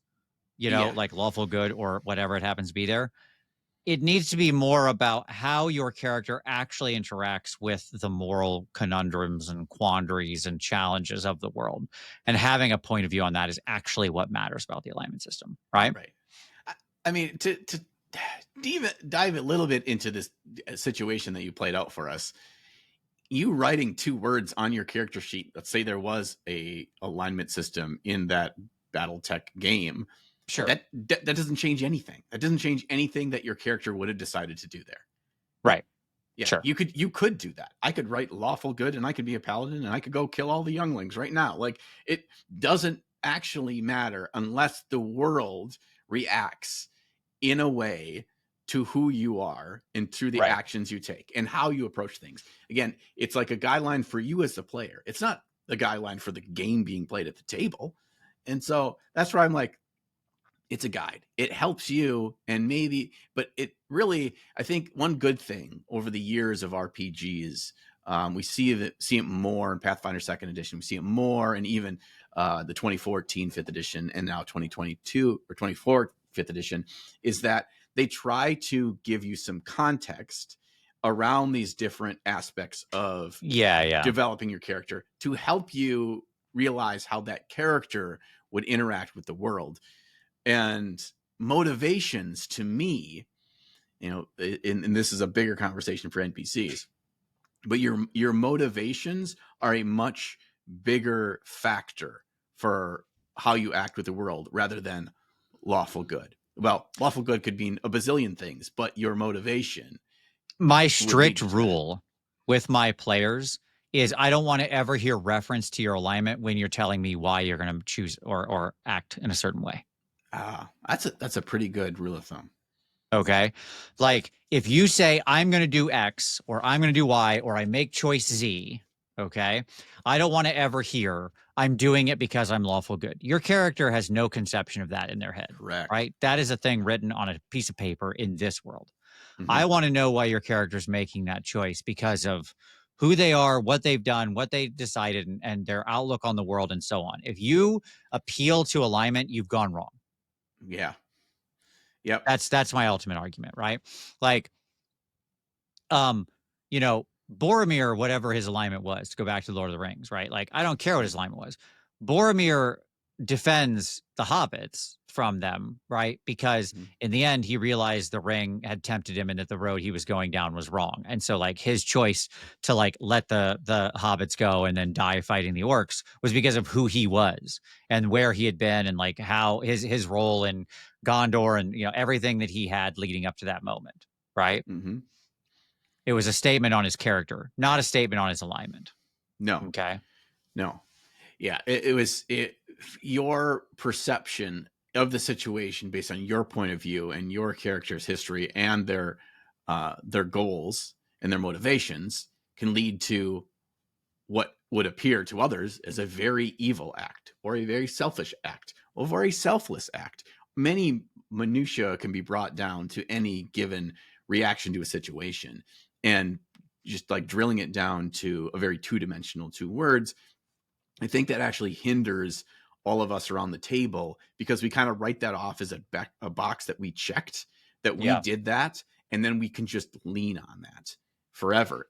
like lawful good or whatever it happens to be there. It needs to be more about how your character actually interacts with the moral conundrums and quandaries and challenges of the world. And having a point of view on that is actually what matters about the alignment system, right? Right. I mean, to dive a little bit into this situation that you played out for us. You writing 2 words on your character sheet. Let's say there was a alignment system in that BattleTech game. Sure. That doesn't change anything. That doesn't change anything that your character would have decided to do there. Right. Yeah, Sure. you could do that. I could write lawful good, and I could be a paladin, and I could go kill all the younglings right now. Like, it doesn't actually matter unless the world reacts in a way to who you are and through the Right. actions you take and how you approach things. Again, it's like a guideline for you as the player. It's not the guideline for the game being played at the table. And so that's where I'm like, it's a guide. It helps you, and maybe, but it really, I think one good thing over the years of RPGs, we see it more in Pathfinder Second Edition. We see it more, and even the 2014 Fifth Edition, and now 2022 or 24 Fifth Edition, is that they try to give you some context around these different aspects of Yeah. developing your character to help you realize how that character would interact with the world. And motivations, to me, and this is a bigger conversation for NPCs, but your motivations are a much bigger factor for how you act with the world rather than lawful good. Well, lawful good could mean a bazillion things, but your motivation My would lead strict you to that. rule with my players is I don't want to ever hear reference to your alignment when you're telling me why you're going to choose or act in a certain way. That's a pretty good rule of thumb. Okay. Like if you say I'm going to do X or I'm going to do Y or I make choice Z, okay, I don't want to ever hear I'm doing it because I'm lawful good. Your character has no conception of that in their head, Correct. right? That is a thing written on a piece of paper in this world. Mm-hmm. I want to know why your character's making that choice because of who they are, what they've done, what they decided, and their outlook on the world and so on. If you appeal to alignment, you've gone wrong. Yeah. Yep. That's my ultimate argument, right? Like, you know, Boromir, whatever his alignment was, to go back to Lord of the Rings, right? Like, I don't care what his alignment was. Boromir defends the hobbits from them, right? Because in the end, he realized the ring had tempted him and that the road he was going down was wrong. And so, like, his choice to like let the hobbits go and then die fighting the orcs was because of who he was and where he had been and like how his role in Gondor and everything that he had leading up to that moment, right? Mm-hmm. It was a statement on his character, not a statement on his alignment. No. Okay. No. Yeah. It was your perception of the situation based on your point of view and your character's history and their goals and their motivations can lead to what would appear to others as a very evil act or a very selfish act or a very selfless act. Many minutiae can be brought down to any given reaction to a situation, and just like drilling it down to a very two-dimensional 2 words, I think that actually hinders all of us around the table because we kind of write that off as a box that we checked, that we did that, and then we can just lean on that forever.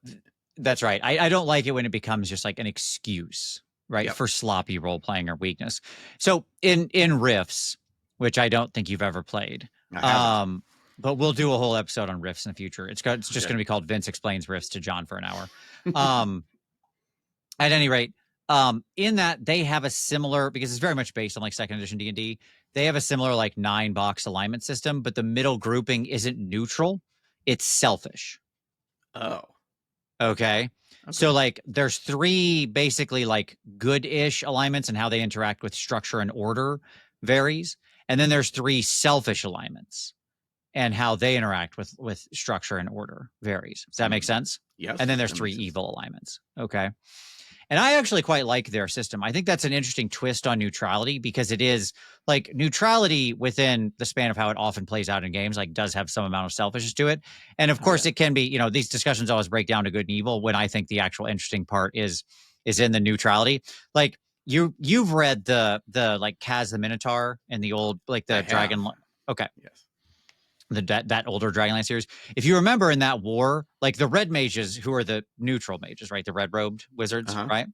That's right. I don't like it when it becomes just like an excuse, right, for sloppy role playing or weakness. So in Rifts, which I don't think you've ever played, but we'll do a whole episode on Rifts in the future. It's just going to be called Vince Explains Rifts to John for an hour. At any rate, in that they have a similar, because it's very much based on like second edition D&D, they have a similar like 9-box alignment system, but the middle grouping isn't neutral, it's selfish. Oh. Okay. So like there's 3 basically like good-ish alignments, and how they interact with structure and order varies. And then there's 3 selfish alignments, and how they interact with structure and order varies. Does that make sense? Yes. And then there's 3 evil alignments. Okay. And I actually quite like their system. I think that's an interesting twist on neutrality, because it is like neutrality within the span of how it often plays out in games, like does have some amount of selfishness to it. And of course it can be, these discussions always break down to good and evil, when I think the actual interesting part is in the neutrality. Like you've read the like Kaz the Minotaur and the old, like the dragon. Okay. Yes. That older Dragonlance series. If you remember in that war, like the red mages, who are the neutral mages, right? The red robed wizards, right?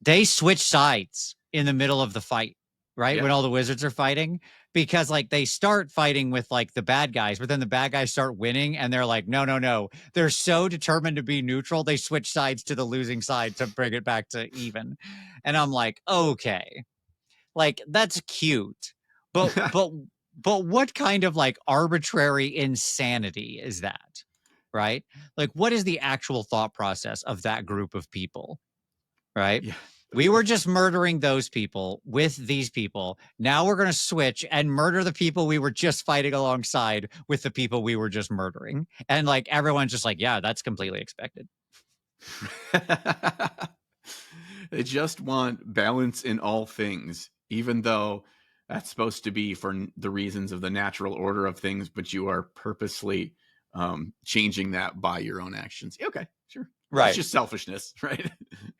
They switch sides in the middle of the fight. right? Yeah. When all the wizards are fighting, because like they start fighting with like the bad guys, but then the bad guys start winning and they're like, no, no, no. They're so determined to be neutral, they switch sides to the losing side to bring it back to even. And I'm like, okay, like that's cute. But but but what kind of like arbitrary insanity is that? Right? Like what is the actual thought process of that group of people? Right? Yeah. We were just murdering those people with these people. Now we're going to switch and murder the people we were just fighting alongside with the people we were just murdering. And like everyone's just like, yeah, that's completely expected. They just want balance in all things, even though that's supposed to be for the reasons of the natural order of things, but you are purposely changing that by your own actions. Okay, sure. That's Right. just selfishness, right?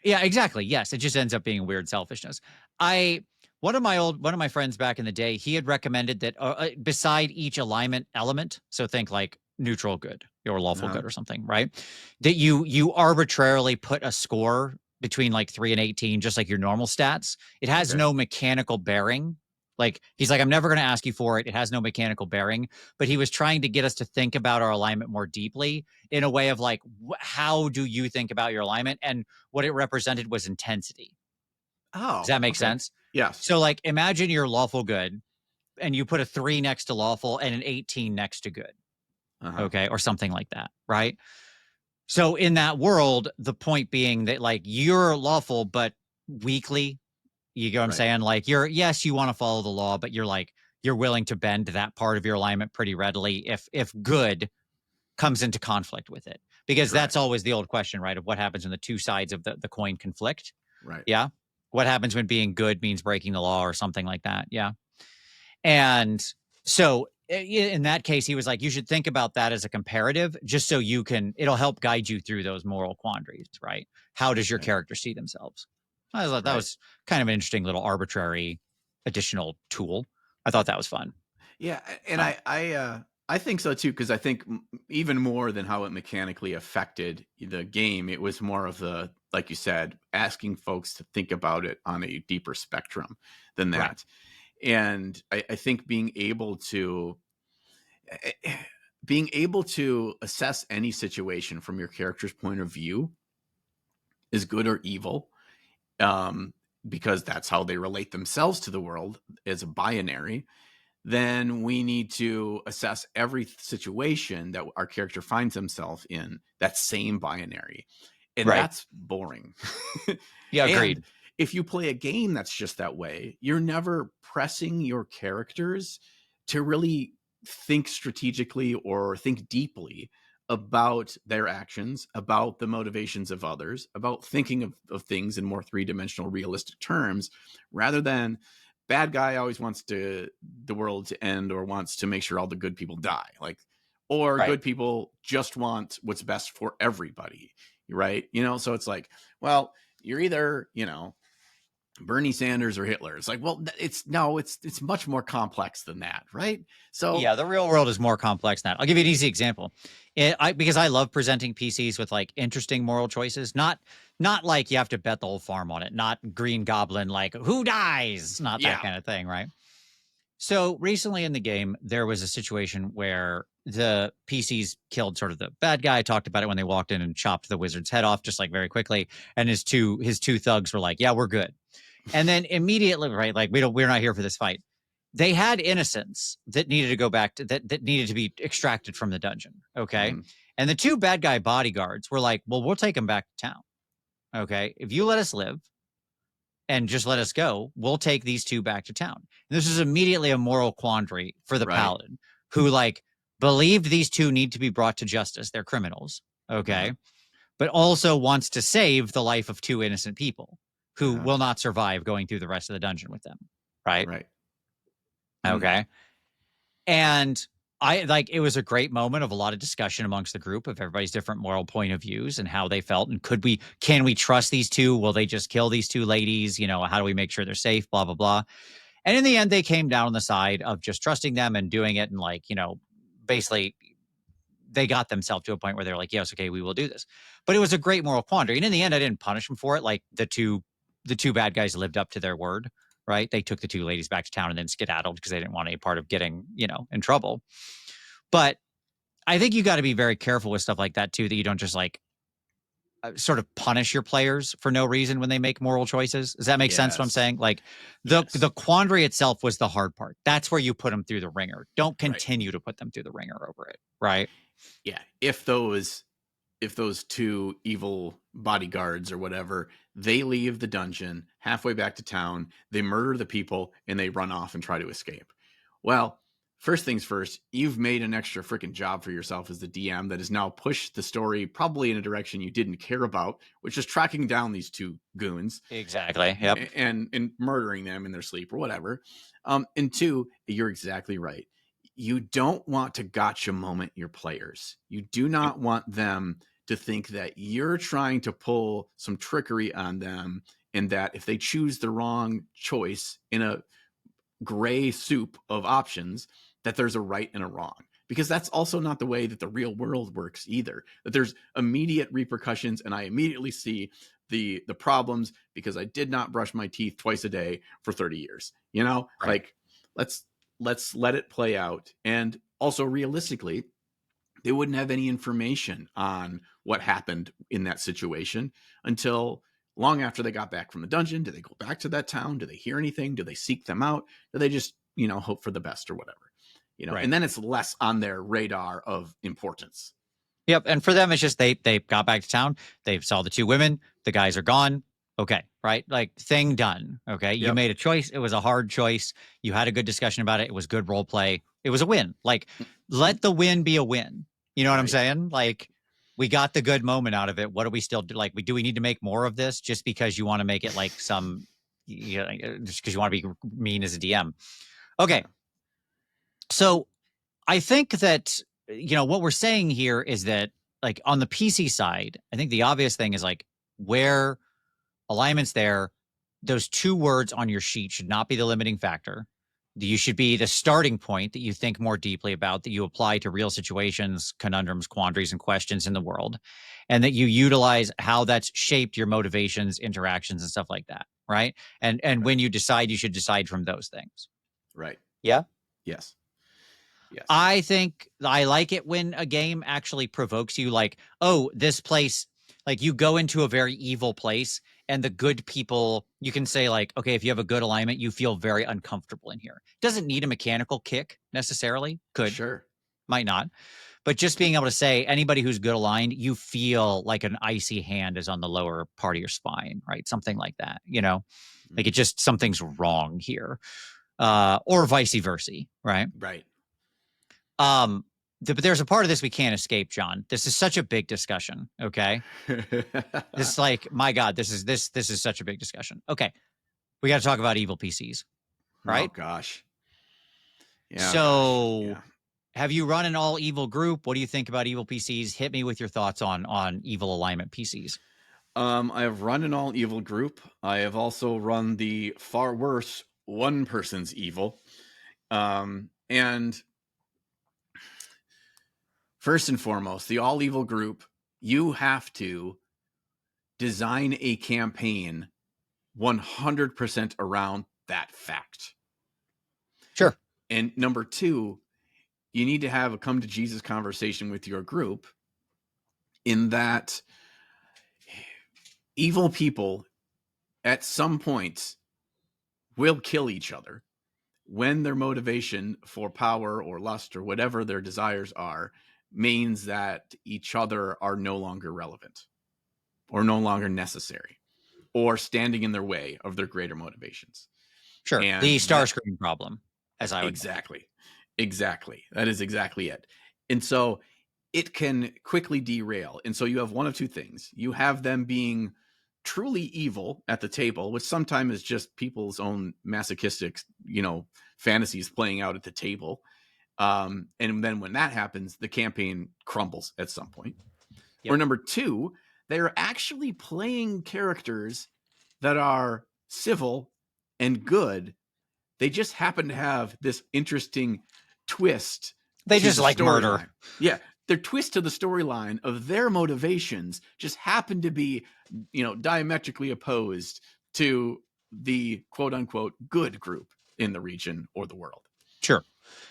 Yeah, exactly. Yes, it just ends up being weird selfishness. I one of my friends back in the day, he had recommended that beside each alignment element, so think like neutral good or lawful Uh-huh. good or something, right? That you arbitrarily put a score between like 3 and 18 just like your normal stats. It has Okay. no mechanical bearing. Like he's like I'm never going to ask you for it. It has no mechanical bearing, but he was trying to get us to think about our alignment more deeply in a way of like how do you think about your alignment, and what it represented was intensity. Does Oh, that make okay. sense? Yes. So, like, imagine you're lawful good and you put a 3 next to lawful and an 18 next to good, Uh-huh. okay, or something like that, right? So, in that world, the point being that, like, you're lawful, but weakly. You get what I'm Right. saying? Like, yes, you want to follow the law, but you're like, you're willing to bend that part of your alignment pretty readily if good comes into conflict with it. Because that's Correct. always the old question, right? Of what happens when the two sides of the coin conflict. Right. Yeah. What happens when being good means breaking the law or something like that? Yeah. And so in that case, he was like, you should think about that as a comparative, just so it'll help guide you through those moral quandaries, right? How does your Right. character see themselves? I thought that Right. was kind of an interesting little arbitrary additional tool. I thought that was fun. Yeah, and So, I think so too because I think even more than how it mechanically affected the game, it was more of the like you said, asking folks to think about it on a deeper spectrum than right, that. And I think being able to assess any situation from your character's point of view is good or evil, um, because that's how they relate themselves to the world as a binary. Then we need to assess every situation that our character finds himself in that same binary. And right. that's boring. Yeah, And agreed. if you play a game that's just that way, you're never pressing your characters to really think strategically or think deeply about their actions, about the motivations of others, about thinking of things in more three-dimensional realistic terms, rather than bad guy always wants the world to end or wants to make sure all the good people die. Like, or Right. good people just want what's best for everybody, right? So it's like, well, you're either, Bernie Sanders or Hitler. It's like, well, it's much more complex than that, right? So Yeah, the real world is more complex than that. I'll give you an easy example. Because I love presenting PCs with like interesting moral choices. Not like you have to bet the whole farm on it. Not Green Goblin, like who dies. Not that yeah, kind of thing, right? So recently in the game, there was a situation where the PCs killed sort of the bad guy. I talked about it when they walked in and chopped the wizard's head off, just like very quickly. And his two thugs were like, "Yeah, we're good." And then immediately, right, like we're not here for this fight. They had innocents that needed to go back to that needed to be extracted from the dungeon. Okay. mhm, And the two bad guy bodyguards were like, well, we'll take them back to town. Okay. If you let us live and just let us go, we'll take these two back to town. And this is immediately a moral quandary for the right, paladin who like believed these two need to be brought to justice. They're criminals. uh-huh, Okay. But also wants to save the life of two innocent people who uh-huh, will not survive going through the rest of the dungeon with them. Right. right, mm, Okay. And I like it was a great moment of a lot of discussion amongst the group of everybody's different moral point of views and how they felt. And can we trust these two? Will they just kill these two ladies? How do we make sure they're safe? Blah, blah, blah. And in the end, they came down on the side of just trusting them and doing it. And like, basically they got themselves to a point where they're like, yes, okay, we will do this. But it was a great moral quandary. And in the end, I didn't punish them for it. Like the two bad guys lived up to their word. right? They took the two ladies back to town and then skedaddled because they didn't want any part of getting, in trouble. But I think you got to be very careful with stuff like that too, that you don't just like sort of punish your players for no reason when they make moral choices. Does that make sense what I'm Yes. saying? Like the Yes. quandary itself was the hard part. That's where you put them through the ringer. Don't Right. continue to put them through the ringer over it, right? Yeah. If those two evil bodyguards or whatever, they leave the dungeon halfway back to town, they murder the people, and they run off and try to escape. Well, first things first, you've made an extra freaking job for yourself as the DM that has now pushed the story probably in a direction you didn't care about, which is tracking down these two goons Exactly. Yep. and murdering them in their sleep or whatever. And two, you're exactly right. You don't want to gotcha moment your players. You do not want them to think that you're trying to pull some trickery on them, and that if they choose the wrong choice in a gray soup of options, that there's a right and a wrong. Because that's also not the way that the real world works either. That there's immediate repercussions, and I immediately see the problems because I did not brush my teeth twice a day for 30 years. Right. Like let's let it play out. And also realistically, they wouldn't have any information on what happened in that situation until long after they got back from the dungeon. Do they go back to that town? Do they hear anything? Do they seek them out? Do they just, hope for the best or whatever? Right. And then it's less on their radar of importance. Yep. And for them, it's just they got back to town. They saw the two women. The guys are gone. Okay. Right. Like thing done. Okay. You Yep. made a choice. It was a hard choice. You had a good discussion about it. It was good role play. It was a win. Like let the win be a win. You know what I'm Right. saying? Like we got the good moment out of it. What do we still do? Like do we need to make more of this just because you want to make it like some, just because you want to be mean as a DM? Okay. Yeah. So I think that what we're saying here is that like on the PC side, I think the obvious thing is like where alignment's there, those two words on your sheet should not be the limiting factor. You should be the starting point that you think more deeply about, that you apply to real situations, conundrums, quandaries, and questions in the world, and that you utilize how that's shaped your motivations, interactions, and stuff like that. Right. And Right. when you decide, you should decide from those things. Right. Yeah. Yes. Yes. I think I like it when a game actually provokes you, like, oh, this place, like you go into a very evil place and the good people, you can say, like, okay, if you have a good alignment, you feel very uncomfortable in here. Doesn't need a mechanical kick necessarily. Could, Sure. might not. But just being able to say anybody who's good aligned, you feel like an icy hand is on the lower part of your spine, right? Something like that, like it just something's wrong here. Or vice versa, right? Right. But there's a part of this we can't escape, John. This is such a big discussion. Okay, it's like my God, this is such a big discussion. Okay, we got to talk about evil PCs, Oh right? gosh. Yeah. Gosh. So, Yeah. have you run an all evil group? What do you think about evil PCs? Hit me with your thoughts on evil alignment PCs. I have run an all evil group. I have also run the far worse one person's evil. And first and foremost, the all evil group, you have to design a campaign 100% around that fact. Sure. And number two, you need to have a come to Jesus conversation with your group, in that evil people at some point will kill each other when their motivation for power or lust or whatever their desires are means that each other are no longer relevant or no longer necessary or standing in their way of their greater motivations. Sure. The And that Starscream problem, as I would call it. exactly that is exactly it. And so it can quickly derail. And so you have one of two things. You have them being truly evil at the table, which sometimes is just people's own masochistic, fantasies playing out at the table. And then when that happens, the campaign crumbles at some point. Yep. Or number two, they're actually playing characters that are civil and good. They just happen to have this interesting twist. They to just the like murder. storyline. Yeah, their twist to the storyline of their motivations just happen to be, diametrically opposed to the quote unquote good group in the region or the world. Sure.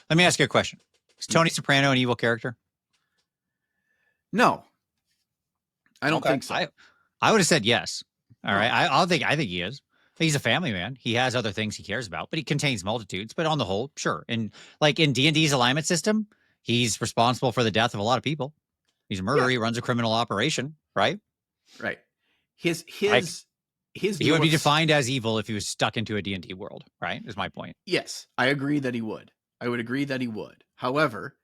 Let me ask you a question. Is Tony Soprano an evil character? No, I don't Okay. think so. I would have said yes. All right. No. I think he is. He's a family man. He has other things he cares about, but he contains multitudes. But on the whole, sure. And like in D&D's alignment system, he's responsible for the death of a lot of people. He's a murderer. Yeah. He runs a criminal operation, right? Right. His Like his his he would be north. defined as evil if he was stuck into a D&D world, right? Is my point. Yes, I agree that he would. I would agree that he would. However,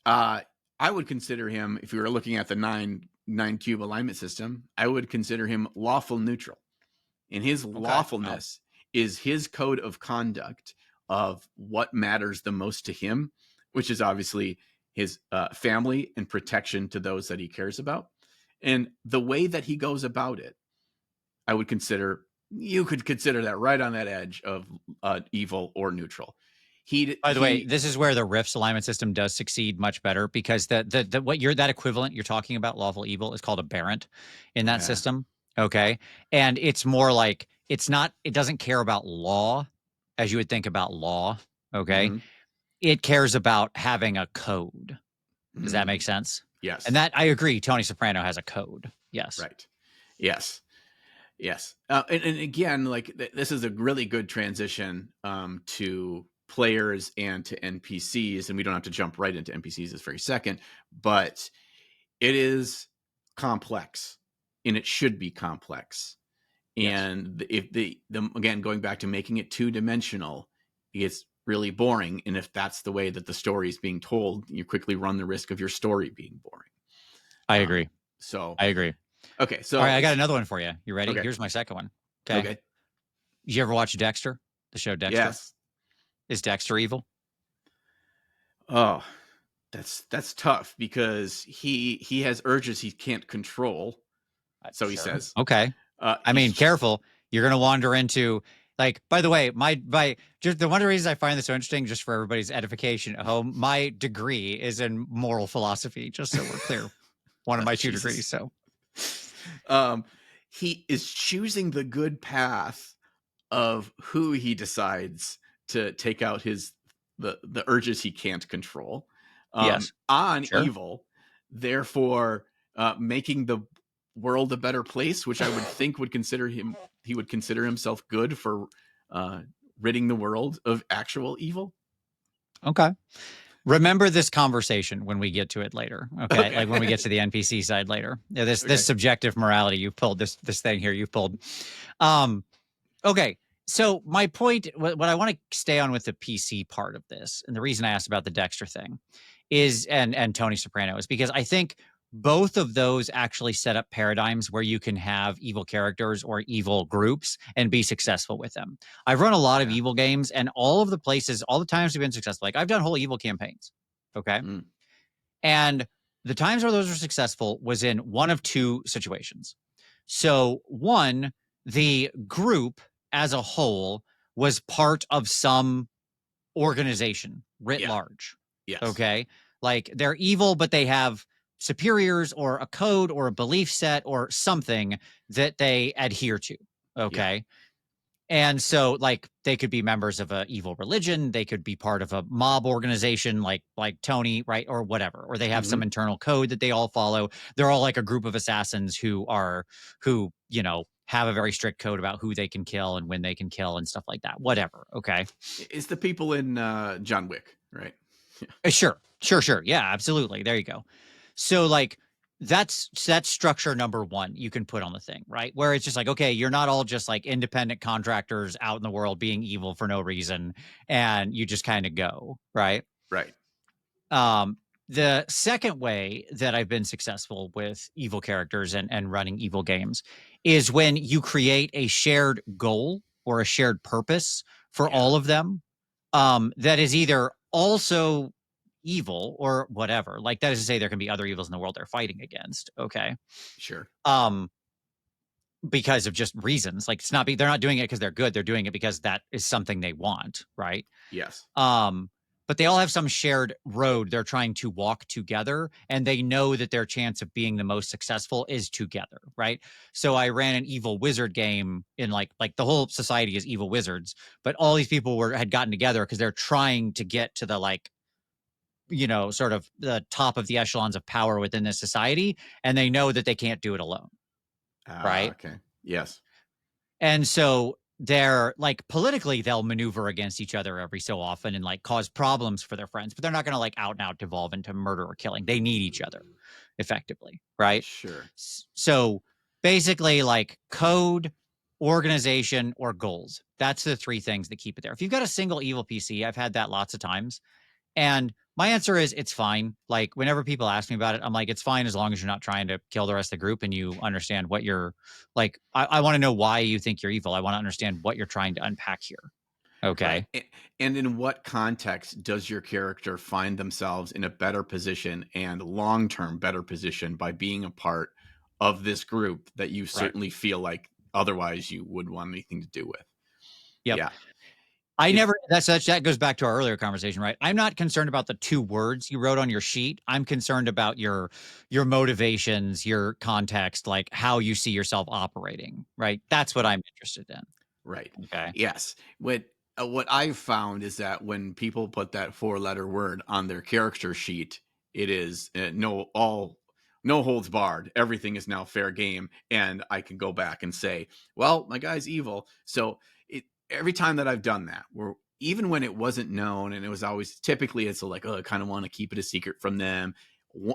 I would consider him, if we were looking at the nine cube alignment system, I would consider him lawful neutral. And his Okay. Well, lawfulness is his code of conduct of what matters the most to him, which is obviously his family and protection to those that he cares about. And the way that he goes about it, I would consider, you could consider that right on that edge of evil or neutral. by the way, He this is where the Rift's alignment system does succeed much better because the what you're that equivalent you're talking about, lawful evil, is called a Barrent in that yeah. system. Okay. And it's more like it doesn't care about law as you would think about law. Okay. Mm-hmm. It cares about having a code. Does that make Mm, sense? And yes. that I agree, Tony Soprano has a code. Yes. Right. Yes. Yes. And again, like this is a really good transition to players and to NPCs, and we don't have to jump right into NPCs this very second, but it is complex, and it should be complex. Yes. And if the again going back to making it two dimensional, it's really boring. And if that's the way that the story is being told, you quickly run the risk of your story being boring. I agree. So I agree. okay, All right, so I got another one for you. You ready? okay, Here's my second one. Okay. okay, Did you ever watch Dexter? The show Dexter? yes. Is Dexter evil? Oh, that's tough because he has urges he can't control. So he Sure. says, Okay. I mean, he's careful. You're going to wander into like. By the way, my just the one of the reasons I find this so interesting, just for everybody's edification at home, my degree is in moral philosophy. Just so we're clear, one of my two Jesus. degrees. So Um, he is choosing the good path of who he decides to take out his the urges he can't control yes, on sure. evil, therefore making the world a better place, which I would think would consider him he would consider himself good for uh, ridding the world of actual evil. Okay. Remember this conversation when we get to it later. Okay, Okay. like when we get to the NPC side later. Yeah, this Okay. subjective morality you've pulled, this thing here you've pulled. Um, Okay. So my point, what I want to stay on with the PC part of this, and the reason I asked about the Dexter thing is, and Tony Soprano, is because I think both of those actually set up paradigms where you can have evil characters or evil groups and be successful with them. I've run a lot of Yeah. evil games, and all of the places, all the times we've been successful, like I've done whole evil campaigns. Okay. Mm. And the times where those were successful was in one of two situations. So, one, the group as a whole was part of some organization writ Yeah. large. Yes. Okay. Like they're evil, but they have superiors or a code or a belief set or something that they adhere to. Yeah. Okay. And so, like, they could be members of a evil religion, they could be part of a mob organization, like Tony, right, or whatever, or they have some Hmm. internal code that they all follow. They're all like a group of assassins who have a very strict code about who they can kill and when they can kill and stuff like that. Whatever. Okay. It's the people in John Wick, right? Sure. Yeah, absolutely. There you go. So like that's structure number one you can put on the thing, right? Where it's just like, okay, you're not all just like independent contractors out in the world being evil for no reason, and you just kind of go, right? Right. Um, the second way that I've been successful with evil characters and running evil games is when you create a shared goal or a shared purpose for Yeah. all of them, that is either also evil or whatever. Like that is to say there can be other evils in the world they're fighting against. Okay. Sure. Um, because of just reasons. Like they're not doing it because they're good. They're doing it because that is something they want, right? Yes. Um, but they all have some shared road they're trying to walk together, and they know that their chance of being the most successful is together, right? So I ran an evil wizard game in like the whole society is evil wizards, but all these people had gotten together because they're trying to get to the like, sort of the top of the echelons of power within this society, and they know that they can't do it alone, right? Okay. Yes. And so they're like politically they'll maneuver against each other every so often and like cause problems for their friends, but they're not going to like out and out devolve into murder or killing. They need each other effectively, right? Sure. So basically like code, organization, or goals. That's the three things that keep it there. If you've got a single evil PC, I've had that lots of times. And my answer is it's fine. Like whenever people ask me about it, I'm like, it's fine as long as you're not trying to kill the rest of the group and you understand what you're like. I want to know why you think you're evil. I want to understand what you're trying to unpack here. Right. Okay. And in what context does your character find themselves in a better position and long-term better position by being a part of this group that you Right. certainly feel like otherwise you would want anything to do with? Yep. Yeah. I It's never that goes back to our earlier conversation, right? I'm not concerned about the two words you wrote on your sheet. I'm concerned about your motivations, your context, like how you see yourself operating, right? That's what I'm interested in. right. Okay. Yes. What I've found is that when people put that four-letter word on their character sheet, it is no holds barred. Everything is now fair game, and I can go back and say, "Well, my guy's evil." So every time that I've done that, where even when it wasn't known, and it was always typically it's like, oh, I kind of want to keep it a secret from them.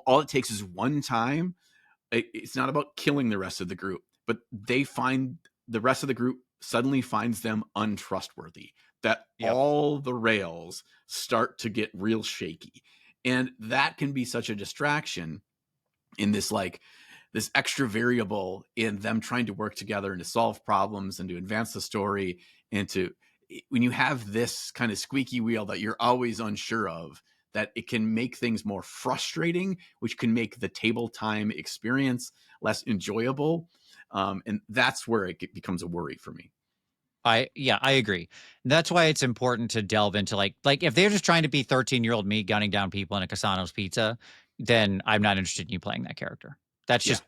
All it takes is one time. It's not about killing the rest of the group, but they find the rest of the group suddenly finds them untrustworthy, that Yep. all the rails start to get real shaky. And that can be such a distraction in this extra variable in them trying to work together and to solve problems and to advance the story and to when you have this kind of squeaky wheel that you're always unsure of, that it can make things more frustrating, which can make the table time experience less enjoyable. And that's where it becomes a worry for me. I agree. That's why it's important to delve into like if they're just trying to be 13-year-old me gunning down people in a Casano's pizza, then I'm not interested in you playing that character. That's Yeah. just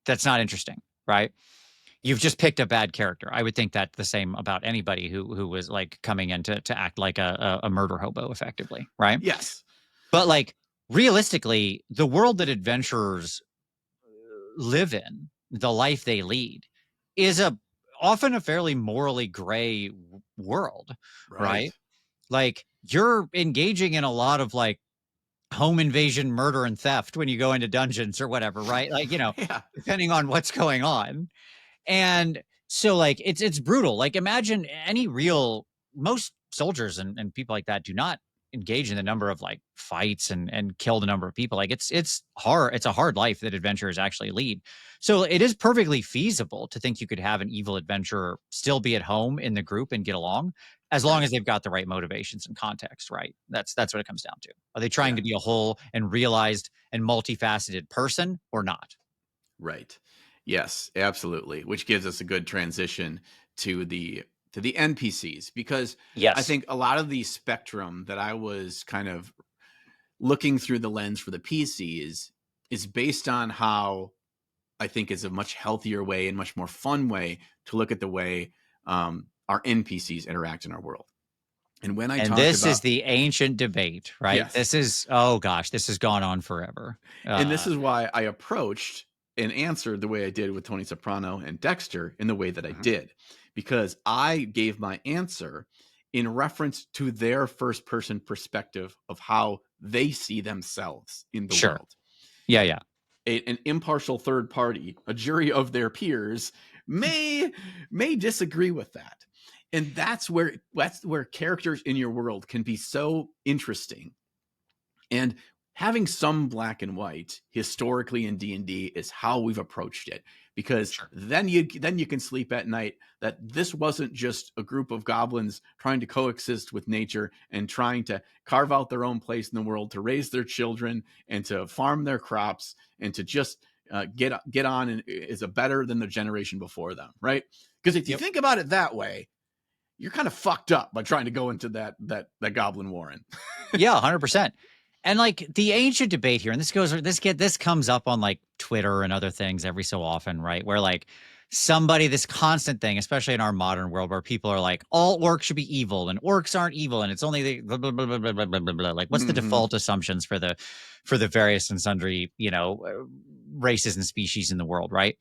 that's not interesting, right? You've just picked a bad character. I would think that the same about anybody who was like coming in to act like a murder hobo effectively, right? Yes. But like realistically, the world that adventurers live in, the life they lead, is a often a fairly morally gray world, Right. right? Like you're engaging in a lot of like home invasion, murder, and theft when you go into dungeons or whatever, right? Like, Yeah. depending on what's going on. And so like it's brutal. Like imagine any real most soldiers and people like that do not engage in the number of like fights and kill the number of people. Like it's hard. It's a hard life that adventurers actually lead. So it is perfectly feasible to think you could have an evil adventurer still be at home in the group and get along as long Right. as they've got the right motivations and context, right? That's what it comes down to. Are they trying Yeah. to be a whole and realized and multifaceted person or not? Right. Yes, absolutely. Which gives us a good transition to the NPCs, because I Yes. think a lot of the spectrum that I was kind of looking through the lens for the PCs is based on how I think is a much healthier way and much more fun way to look at the way our NPCs interact in our world. And when I And talk this is about the ancient debate, right? yes, This is oh gosh, this has gone on forever. and this Uh, is why I approached and answered the way I did with Tony Soprano and Dexter in the way that I mhm, did, because I gave my answer in reference to their first person perspective of how they see themselves in the sure. world. Yeah, yeah. An impartial third party, a jury of their peers, may disagree with that. And that's where characters in your world can be so interesting. And having some black and white historically in D&D is how we've approached it, because Sure. then you can sleep at night that this wasn't just a group of goblins trying to coexist with nature and trying to carve out their own place in the world, to raise their children and to farm their crops and to just get on and is a better than the generation before them, right? Because if you Yep. think about it that way, you're kind of fucked up by trying to go into that goblin warren. Yeah, 100%. And like the ancient debate here, and this comes up on like Twitter and other things every so often, right? Where like this constant thing, especially in our modern world, where people are like, all orcs should be evil and orcs aren't evil, and it's only the blah blah blah blah blah blah blah blah. Blah. Like, what's the default assumptions for the various and sundry, races and species in the world, right?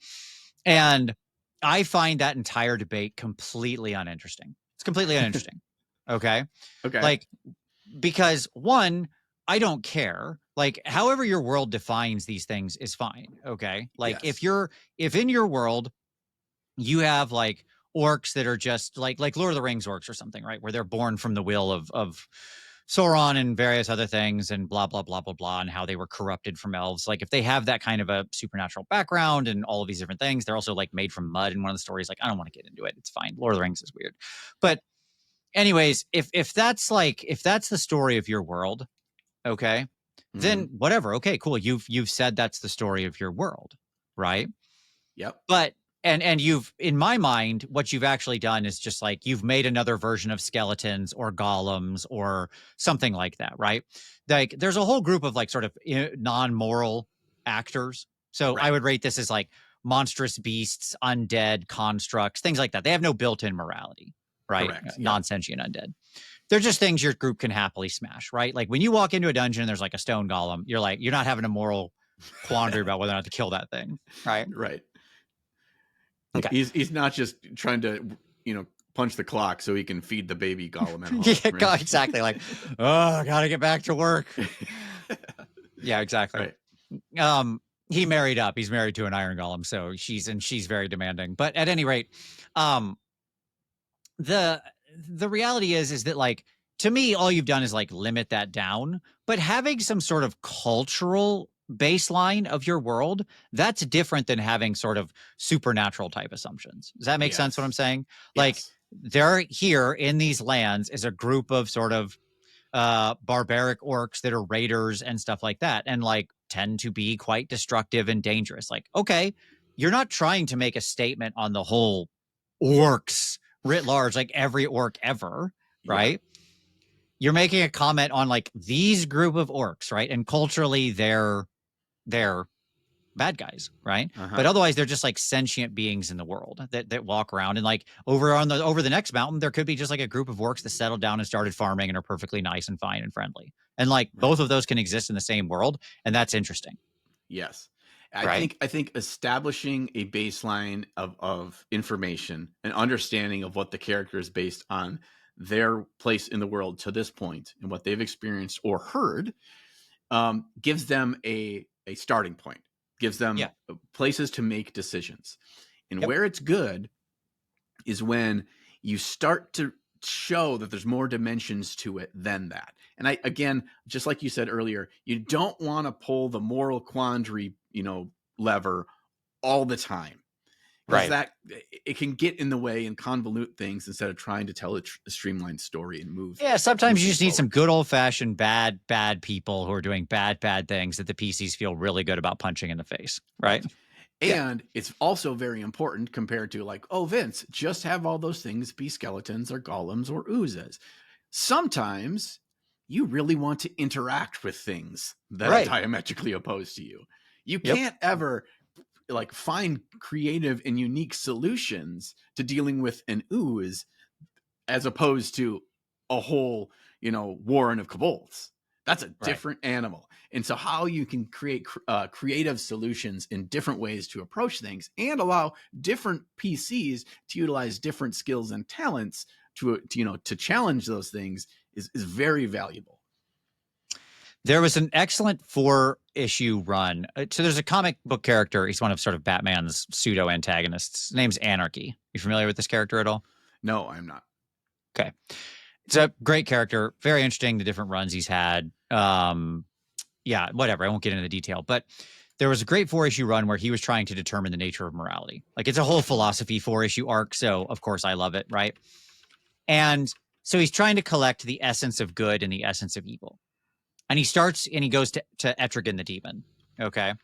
And I find that entire debate completely uninteresting. It's completely uninteresting. Okay. Okay. Like, because one, I don't care. Like, however your world defines these things is fine. Okay. Like, Yes. if in your world you have like orcs that are just like Lord of the Rings orcs or something, right? Where they're born from the will of Sauron and various other things and blah, blah, blah, blah, blah, and how they were corrupted from elves. Like, if they have that kind of a supernatural background and all of these different things, they're also like made from mud in one of the stories. Like, I don't want to get into it. It's fine. Lord of the Rings is weird. But anyways, if that's the story of your world, okay, then whatever. Okay, cool. You've said that's the story of your world, right? Yep. But and you've, in my mind, what you've actually done is just like you've made another version of skeletons or golems or something like that, right? Like there's a whole group of like sort of non-moral actors. So I would rate this as like monstrous beasts, undead constructs, things like that. They have no built-in morality, right? Correct. Non-sentient undead. They're just things your group can happily smash, right? Like when you walk into a dungeon and there's like a stone golem, you're not having a moral quandary about whether or not to kill that thing, right? Right. Okay. He's not just trying to, punch the clock so he can feed the baby golem at home. Yeah, right? exactly. Like, oh, gotta get back to work. Yeah, exactly. Right. He married up. He's married to an iron golem, so she's very demanding. But at any rate, the reality is that like, to me, all you've done is like limit that down. But having some sort of cultural baseline of your world, that's different than having sort of supernatural type assumptions. Does that make sense what I'm saying? Like, Yes. they're here in these lands as a group of sort of barbaric orcs that are raiders and stuff like that, and like tend to be quite destructive and dangerous. Like, okay, you're not trying to make a statement on the whole orcs writ large, like every orc ever, right? Yeah. You're making a comment on like these group of orcs, right? And culturally they're bad guys, right? But otherwise they're just like sentient beings in the world that walk around, and like over the next mountain there could be just like a group of orcs that settled down and started farming and are perfectly nice and fine and friendly. And like both of those can exist in the same world, and that's interesting. Yes. I think establishing a baseline of information and understanding of what the character is based on their place in the world to this point and what they've experienced or heard gives them a starting point, gives them places to make decisions. And where it's good is when you start to show that there's more dimensions to it than that. And again, just like you said earlier, you don't want to pull the moral quandary, lever all the time. Because that it can get in the way and convolute things instead of trying to tell a streamlined story and move. Yeah, sometimes you just need some good old fashioned bad people who are doing bad things that the PCs feel really good about punching in the face, right? And it's also very important compared to like, oh, Vince, just have all those things be skeletons or golems or oozes. Sometimes you really want to interact with things that are diametrically opposed to you. You can't ever like find creative and unique solutions to dealing with an ooze as opposed to a whole, warren of kobolds. That's a different animal. And so how you can create creative solutions in different ways to approach things and allow different PCs to utilize different skills and talents to challenge those things is very valuable. There was an excellent 4-issue run. So there's a comic book character. He's one of sort of Batman's pseudo antagonists. His name's Anarchy. You familiar with this character at all? No, I'm not. Okay. It's a great character. Very interesting, the different runs he's had. Yeah, whatever. I won't get into the detail. But there was a great 4-issue run where he was trying to determine the nature of morality. Like, it's a whole philosophy 4-issue arc. So, of course, I love it, right? And so he's trying to collect the essence of good and the essence of evil. And he starts and he goes to Etrigan the demon. Okay.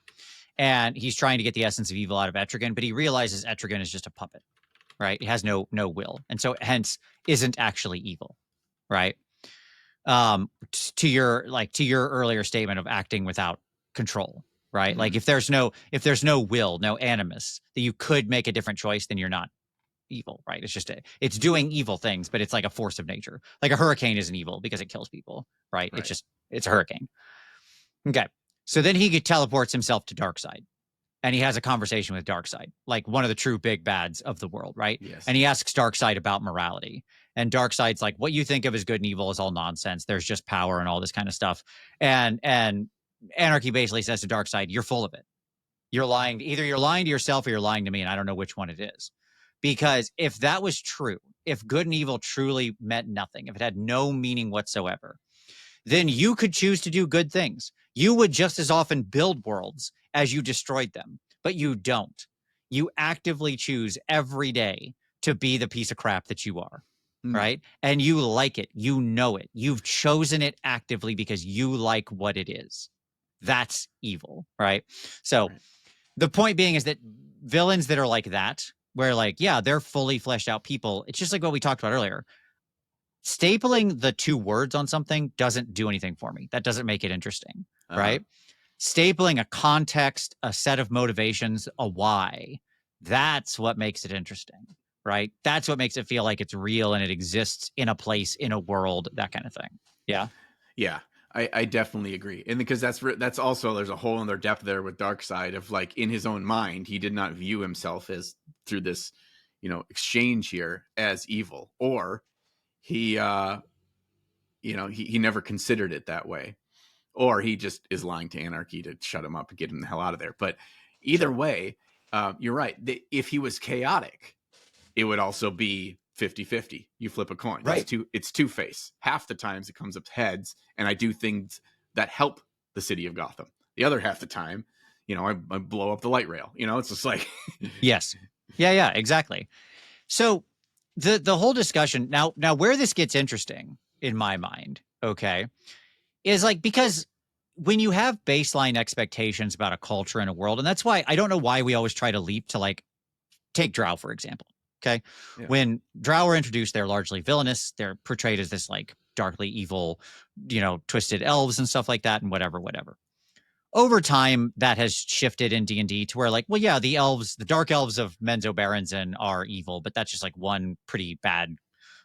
And he's trying to get the essence of evil out of Etrigan, but he realizes Etrigan is just a puppet. right? It has no will, and so hence isn't actually evil, right? To your earlier statement of acting without control, right? Like Mhm. if there's no will, no animus, that you could make a different choice, then you're not evil, right? It's doing evil things, but it's like a force of nature. Like a hurricane isn't evil because it kills people, right? Right. It's a hurricane. Okay. So then he teleports himself to Darkseid and he has a conversation with Darkseid, like one of the true big bads of the world, right? Yes. And he asks Darkseid about morality. And Darkseid's like, what you think of as good and evil is all nonsense. There's just power and all this kind of stuff. And Anarchy basically says to Darkseid, you're full of it. You're lying. Either you're lying to yourself or you're lying to me, and I don't know which one it is. Because if that was true, if good and evil truly meant nothing, if it had no meaning whatsoever, then you could choose to do good things. You would just as often build worlds as you destroyed them, but you don't. You actively choose every day to be the piece of crap that you are, Mm. right? And you like it. You know it. You've chosen it actively because you like what it is. That's evil, right? So Right. the point being is that villains that are like that, where like, yeah, they're fully fleshed out people. It's just like what we talked about earlier. Stapling the two words on something doesn't do anything for me. That doesn't make it interesting, Uh-huh. right? Stapling a context, a set of motivations, a why, that's what makes it interesting, right? That's what makes it feel like it's real and it exists in a place, in a world, that kind of thing. Yeah. Yeah, I definitely agree, and because that's also there's a whole other depth there with Darkseid of like in his own mind he did not view himself as through this exchange here as evil, or he he never considered it that way, or he just is lying to Anarchy to shut him up and get him the hell out of there. But either Sure. way, you're right. If he was chaotic, it would also be 50-50. You flip a coin. Right. It's two-face. Half the times it comes up heads, and I do things that help the city of Gotham. The other half the time, I blow up the light rail. It's just like Yes. Yeah, yeah, exactly. So the whole discussion now where this gets interesting in my mind, okay, is like because when you have baseline expectations about a culture and a world, and that's why I don't know why we always try to leap to like take Drow, for example. Okay. yeah. When Drow are introduced, they're largely villainous. They're portrayed as this like darkly evil, twisted elves and stuff like that, and whatever. Over time, that has shifted in D&D to where like, well, yeah, the dark elves of Menzo Berenzin are evil, but that's just like one pretty bad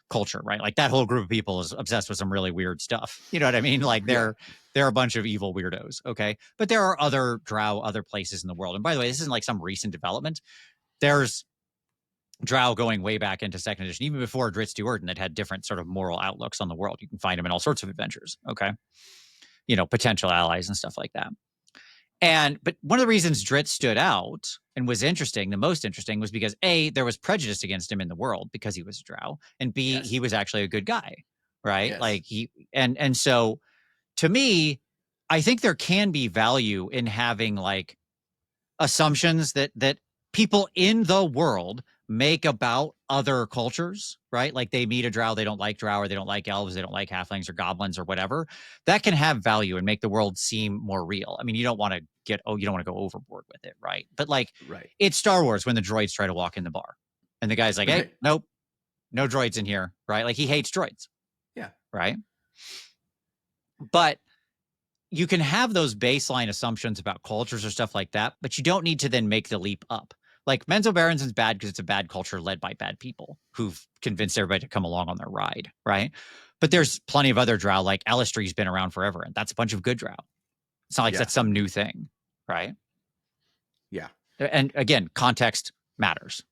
culture, right? Like that whole group of people is obsessed with some really weird stuff. You know what I mean? Like Yeah. they're a bunch of evil weirdos. Okay. But there are other Drow, other places in the world. And by the way, this isn't like some recent development. There's Drow going way back into second edition, even before Dritz Duerden, that had different sort of moral outlooks on the world. You can find them in all sorts of adventures. Okay. Potential allies and stuff like that. But one of the reasons Dritz stood out and was interesting, the most interesting, was because A, there was prejudice against him in the world because he was a Drow, and B, Yes. he was actually a good guy, right? Yes. Like and so to me, I think there can be value in having like assumptions that people in the world make about other cultures, right? Like they meet a Drow, they don't like Drow, or they don't like elves, they don't like halflings or goblins or whatever. That can have value and make the world seem more real. I mean, you don't want to go overboard with it, right? But like Right. it's Star Wars when the droids try to walk in the bar. And the guy's like, hey, Right. nope, no droids in here, right? Like he hates droids, Yeah. right? But you can have those baseline assumptions about cultures or stuff like that, but you don't need to then make the leap up. Like Menzo Berenson's bad because it's a bad culture led by bad people who've convinced everybody to come along on their ride, right? But there's plenty of other Drow, like Alistree's been around forever, and that's a bunch of good Drow. It's not like Yeah. that's some new thing, right? Yeah. And again, context matters.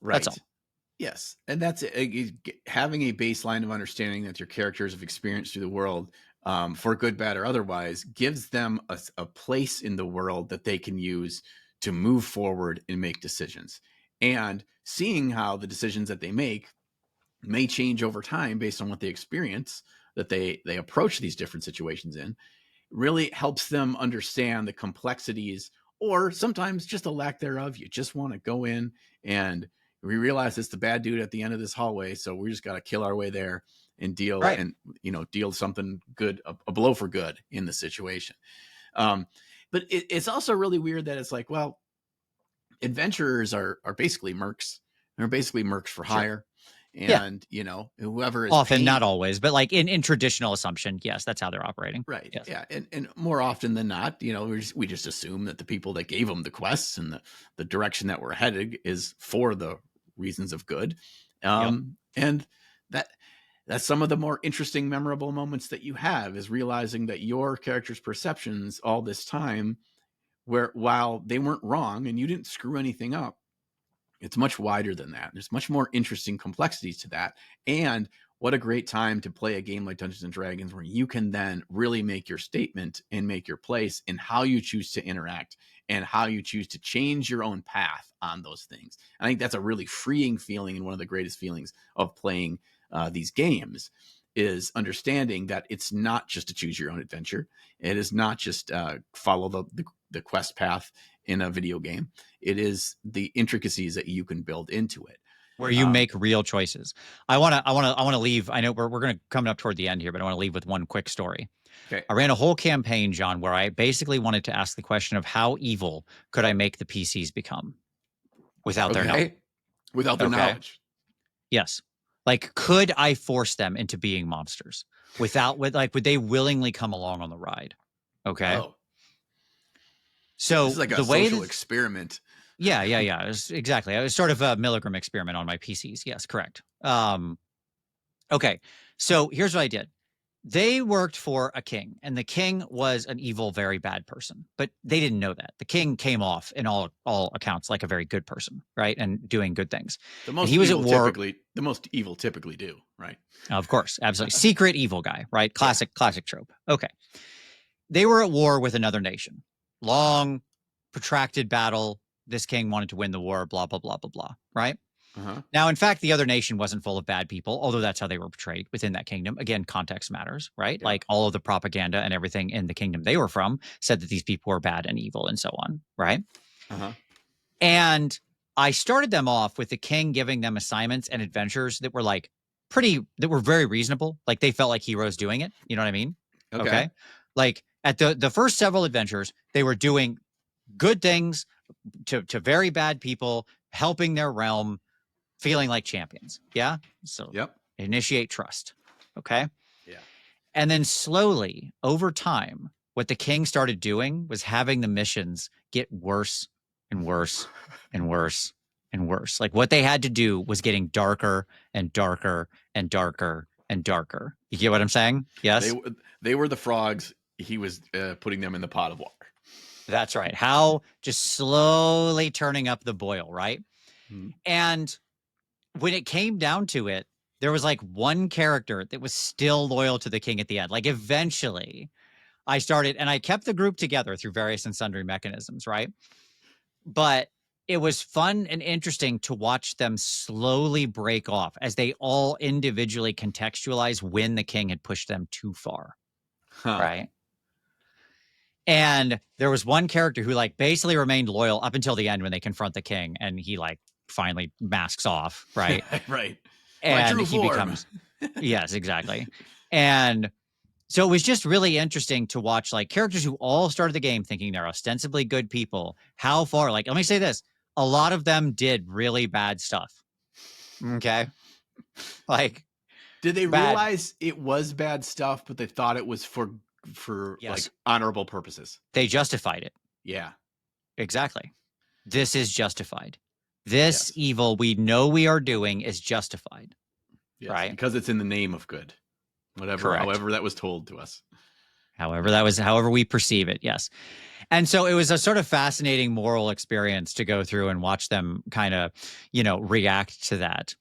That's Right. all. Yes, and that's having a baseline of understanding that your characters have experienced through the world, for good, bad, or otherwise, gives them a place in the world that they can use to move forward and make decisions. And seeing how the decisions that they make may change over time based on what they experience, that they approach these different situations in, really helps them understand the complexities or sometimes just a lack thereof. You just want to go in and we realize it's the bad dude at the end of this hallway, so we just got to kill our way there and deal Right. and deal something good, a blow for good in the situation. um but it's also really weird that it's like, well, adventurers are basically mercs. They're basically mercs for Sure. hire. Yeah. And, whoever is Often, paying. not always, but like in traditional assumption, yes, that's how they're operating. Right. Yes. Yeah. And more often than not, we just assume that the people that gave them the quests and the direction that we're headed is for the reasons of good. Yep. And that that's some of the more interesting, memorable moments that you have, is realizing that your character's perceptions all this time, where while they weren't wrong and you didn't screw anything up, it's much wider than that. There's much more interesting complexities to that. And what a great time to play a game like Dungeons and Dragons, where you can then really make your statement and make your place in how you choose to interact and how you choose to change your own path on those things. I think that's a really freeing feeling, and one of the greatest feelings of playing these games is understanding that it's not just to choose your own adventure. It is not just follow the quest path in a video game. It is the intricacies that you can build into it, where you make real choices. I want to leave. I know we're going to come up toward the end here, but I want to leave with one quick story. Okay. I ran a whole campaign, John, where I basically wanted to ask the question of how evil could I make the PCs become without their knowledge? Without their knowledge. Yes. Like, could I force them into being monsters would they willingly come along on the ride? Okay. Oh. So this is like a social experiment. Yeah. Exactly. It was sort of a milligram experiment on my PCs. Yes, correct. Okay. So here's what I did. They worked for a king, and the king was an evil, very bad person, but they didn't know that. The king came off in all accounts like a very good person, right? And doing good things. The most he was evil at war. The most evil typically do, right? Of course, absolutely. Secret evil guy, right? Classic trope. Okay. They were at war with another nation. Long, protracted battle. This king wanted to win the war, blah, blah, blah, blah, blah, right? Uh-huh. Now, in fact, the other nation wasn't full of bad people, although that's how they were portrayed within that kingdom. Again, context matters, right? Yeah. Like all of the propaganda and everything in the kingdom they were from said that these people were bad and evil and so on, right? Uh-huh. And I started them off with the king giving them assignments and adventures that were that were very reasonable. Like they felt like heroes doing it. You know what I mean? Okay. Like at the first several adventures, they were doing good things to very bad people, helping their realm, feeling like champions. Yeah. So initiate trust. Okay. Yeah. And then slowly over time, what the king started doing was having the missions get worse and worse and worse and worse. Like what they had to do was getting darker and darker and darker and darker. You get what I'm saying? Yes. They were the frogs. He was putting them in the pot of water. That's right. How just slowly turning up the boil, right? Mm-hmm. And when it came down to it, there was like one character that was still loyal to the king at the end. Like eventually I started, and I kept the group together through various and sundry mechanisms, right? But it was fun and interesting to watch them slowly break off as they all individually contextualize when the king had pushed them too far, right? And there was one character who like basically remained loyal up until the end when they confront the king, and he like finally masks off, right? Right. And he becomes yes, exactly. And so it was just really interesting to watch like characters who all started the game thinking they're ostensibly good people. How far, like, let me say this. A lot of them did really bad stuff. Okay. Like, did they realize it was bad stuff, but they thought it was for like honorable purposes? They justified it. Yeah. Exactly. This is justified. This evil we know we are doing is justified. Yes, right? Because it's in the name of good. However that was told to us. However we perceive it, yes. And so it was a sort of fascinating moral experience to go through and watch them kind of, react to that.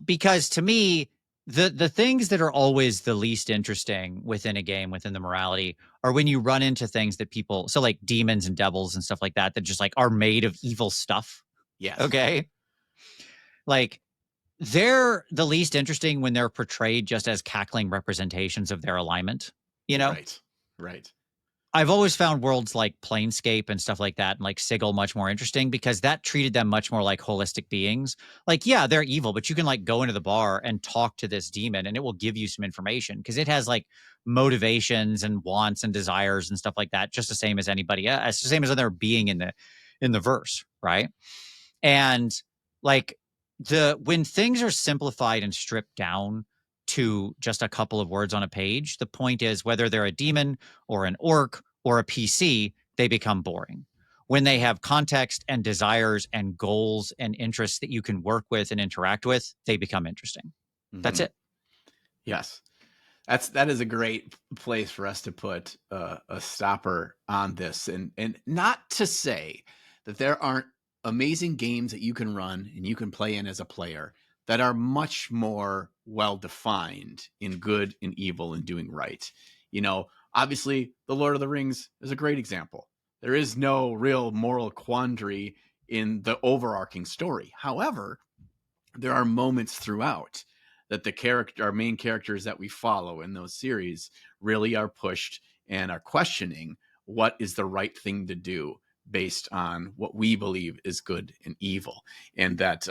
Because to me, the things that are always the least interesting within a game, within the morality, are when you run into things that people, so like demons and devils and stuff like that, that just like are made of evil stuff. Yes. Okay. Like, they're the least interesting when they're portrayed just as cackling representations of their alignment, Right. I've always found worlds like Planescape and stuff like that and like Sigil much more interesting because that treated them much more like holistic beings. Like, yeah, they're evil, but you can like go into the bar and talk to this demon and it will give you some information because it has like motivations and wants and desires and stuff like that, just the same as anybody else, the same as other being in the verse, right? And like when things are simplified and stripped down to just a couple of words on a page, the point is whether they're a demon or an orc or a PC, they become boring. When they have context and desires and goals and interests that you can work with and interact with, they become interesting. That's it. Yes. That is a great place for us to put a stopper on this, and not to say that there aren't amazing games that you can run and you can play in as a player that are much more well defined in good and evil and doing right. Obviously, The Lord of the Rings is a great example. There is no real moral quandary in the overarching story. However, there are moments throughout that our main characters that we follow in those series really are pushed and are questioning what is the right thing to do based on what we believe is good and evil. And that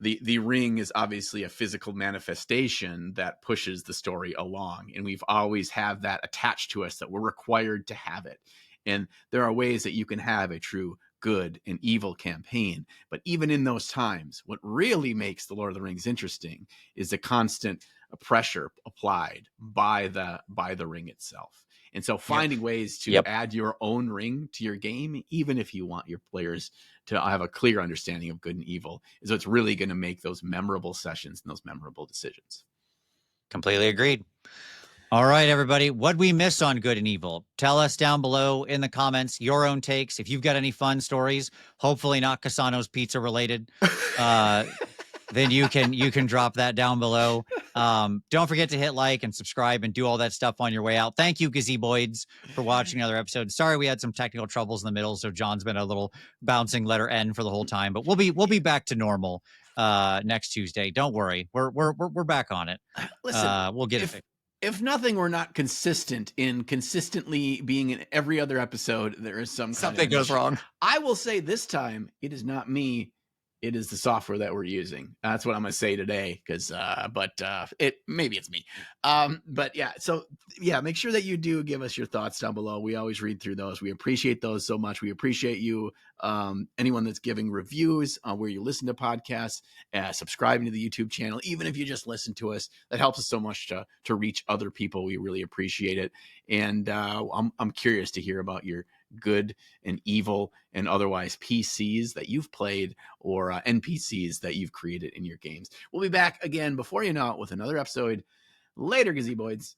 the ring is obviously a physical manifestation that pushes the story along. And we've always have that attached to us that we're required to have it. And there are ways that you can have a true good and evil campaign. But even in those times, what really makes The Lord of the Rings interesting is the constant pressure applied by the ring itself. And so finding ways to add your own ring to your game, even if you want your players to have a clear understanding of good and evil, is what's really going to make those memorable sessions and those memorable decisions. Completely agreed. All right, everybody. What we miss on good and evil? Tell us down below in the comments your own takes. If you've got any fun stories, hopefully not Cassano's pizza related, then you can drop that down below. Don't forget to hit like and subscribe and do all that stuff on your way out. Thank you, Gazeboids, for watching another episode. Sorry we had some technical troubles in the middle, so John's been a little bouncing letter N for the whole time, but we'll be back to normal next Tuesday. Don't worry, we're back on it. Listen, we'll get it. If nothing, we're not consistent in consistently being in every other episode. There is something goes wrong. I will say this time, it is not me. It is the software that we're using. That's what I'm going to say today. Maybe it's me. But yeah, so yeah, make sure that you do give us your thoughts down below. We always read through those. We appreciate those so much. We appreciate you. Anyone that's giving reviews on where you listen to podcasts, subscribing to the YouTube channel, even if you just listen to us, that helps us so much to reach other people. We really appreciate it. And I'm curious to hear about your good and evil and otherwise PCs that you've played or NPCs that you've created in your games. We'll be back again before you know it with another episode later, Gazeboids.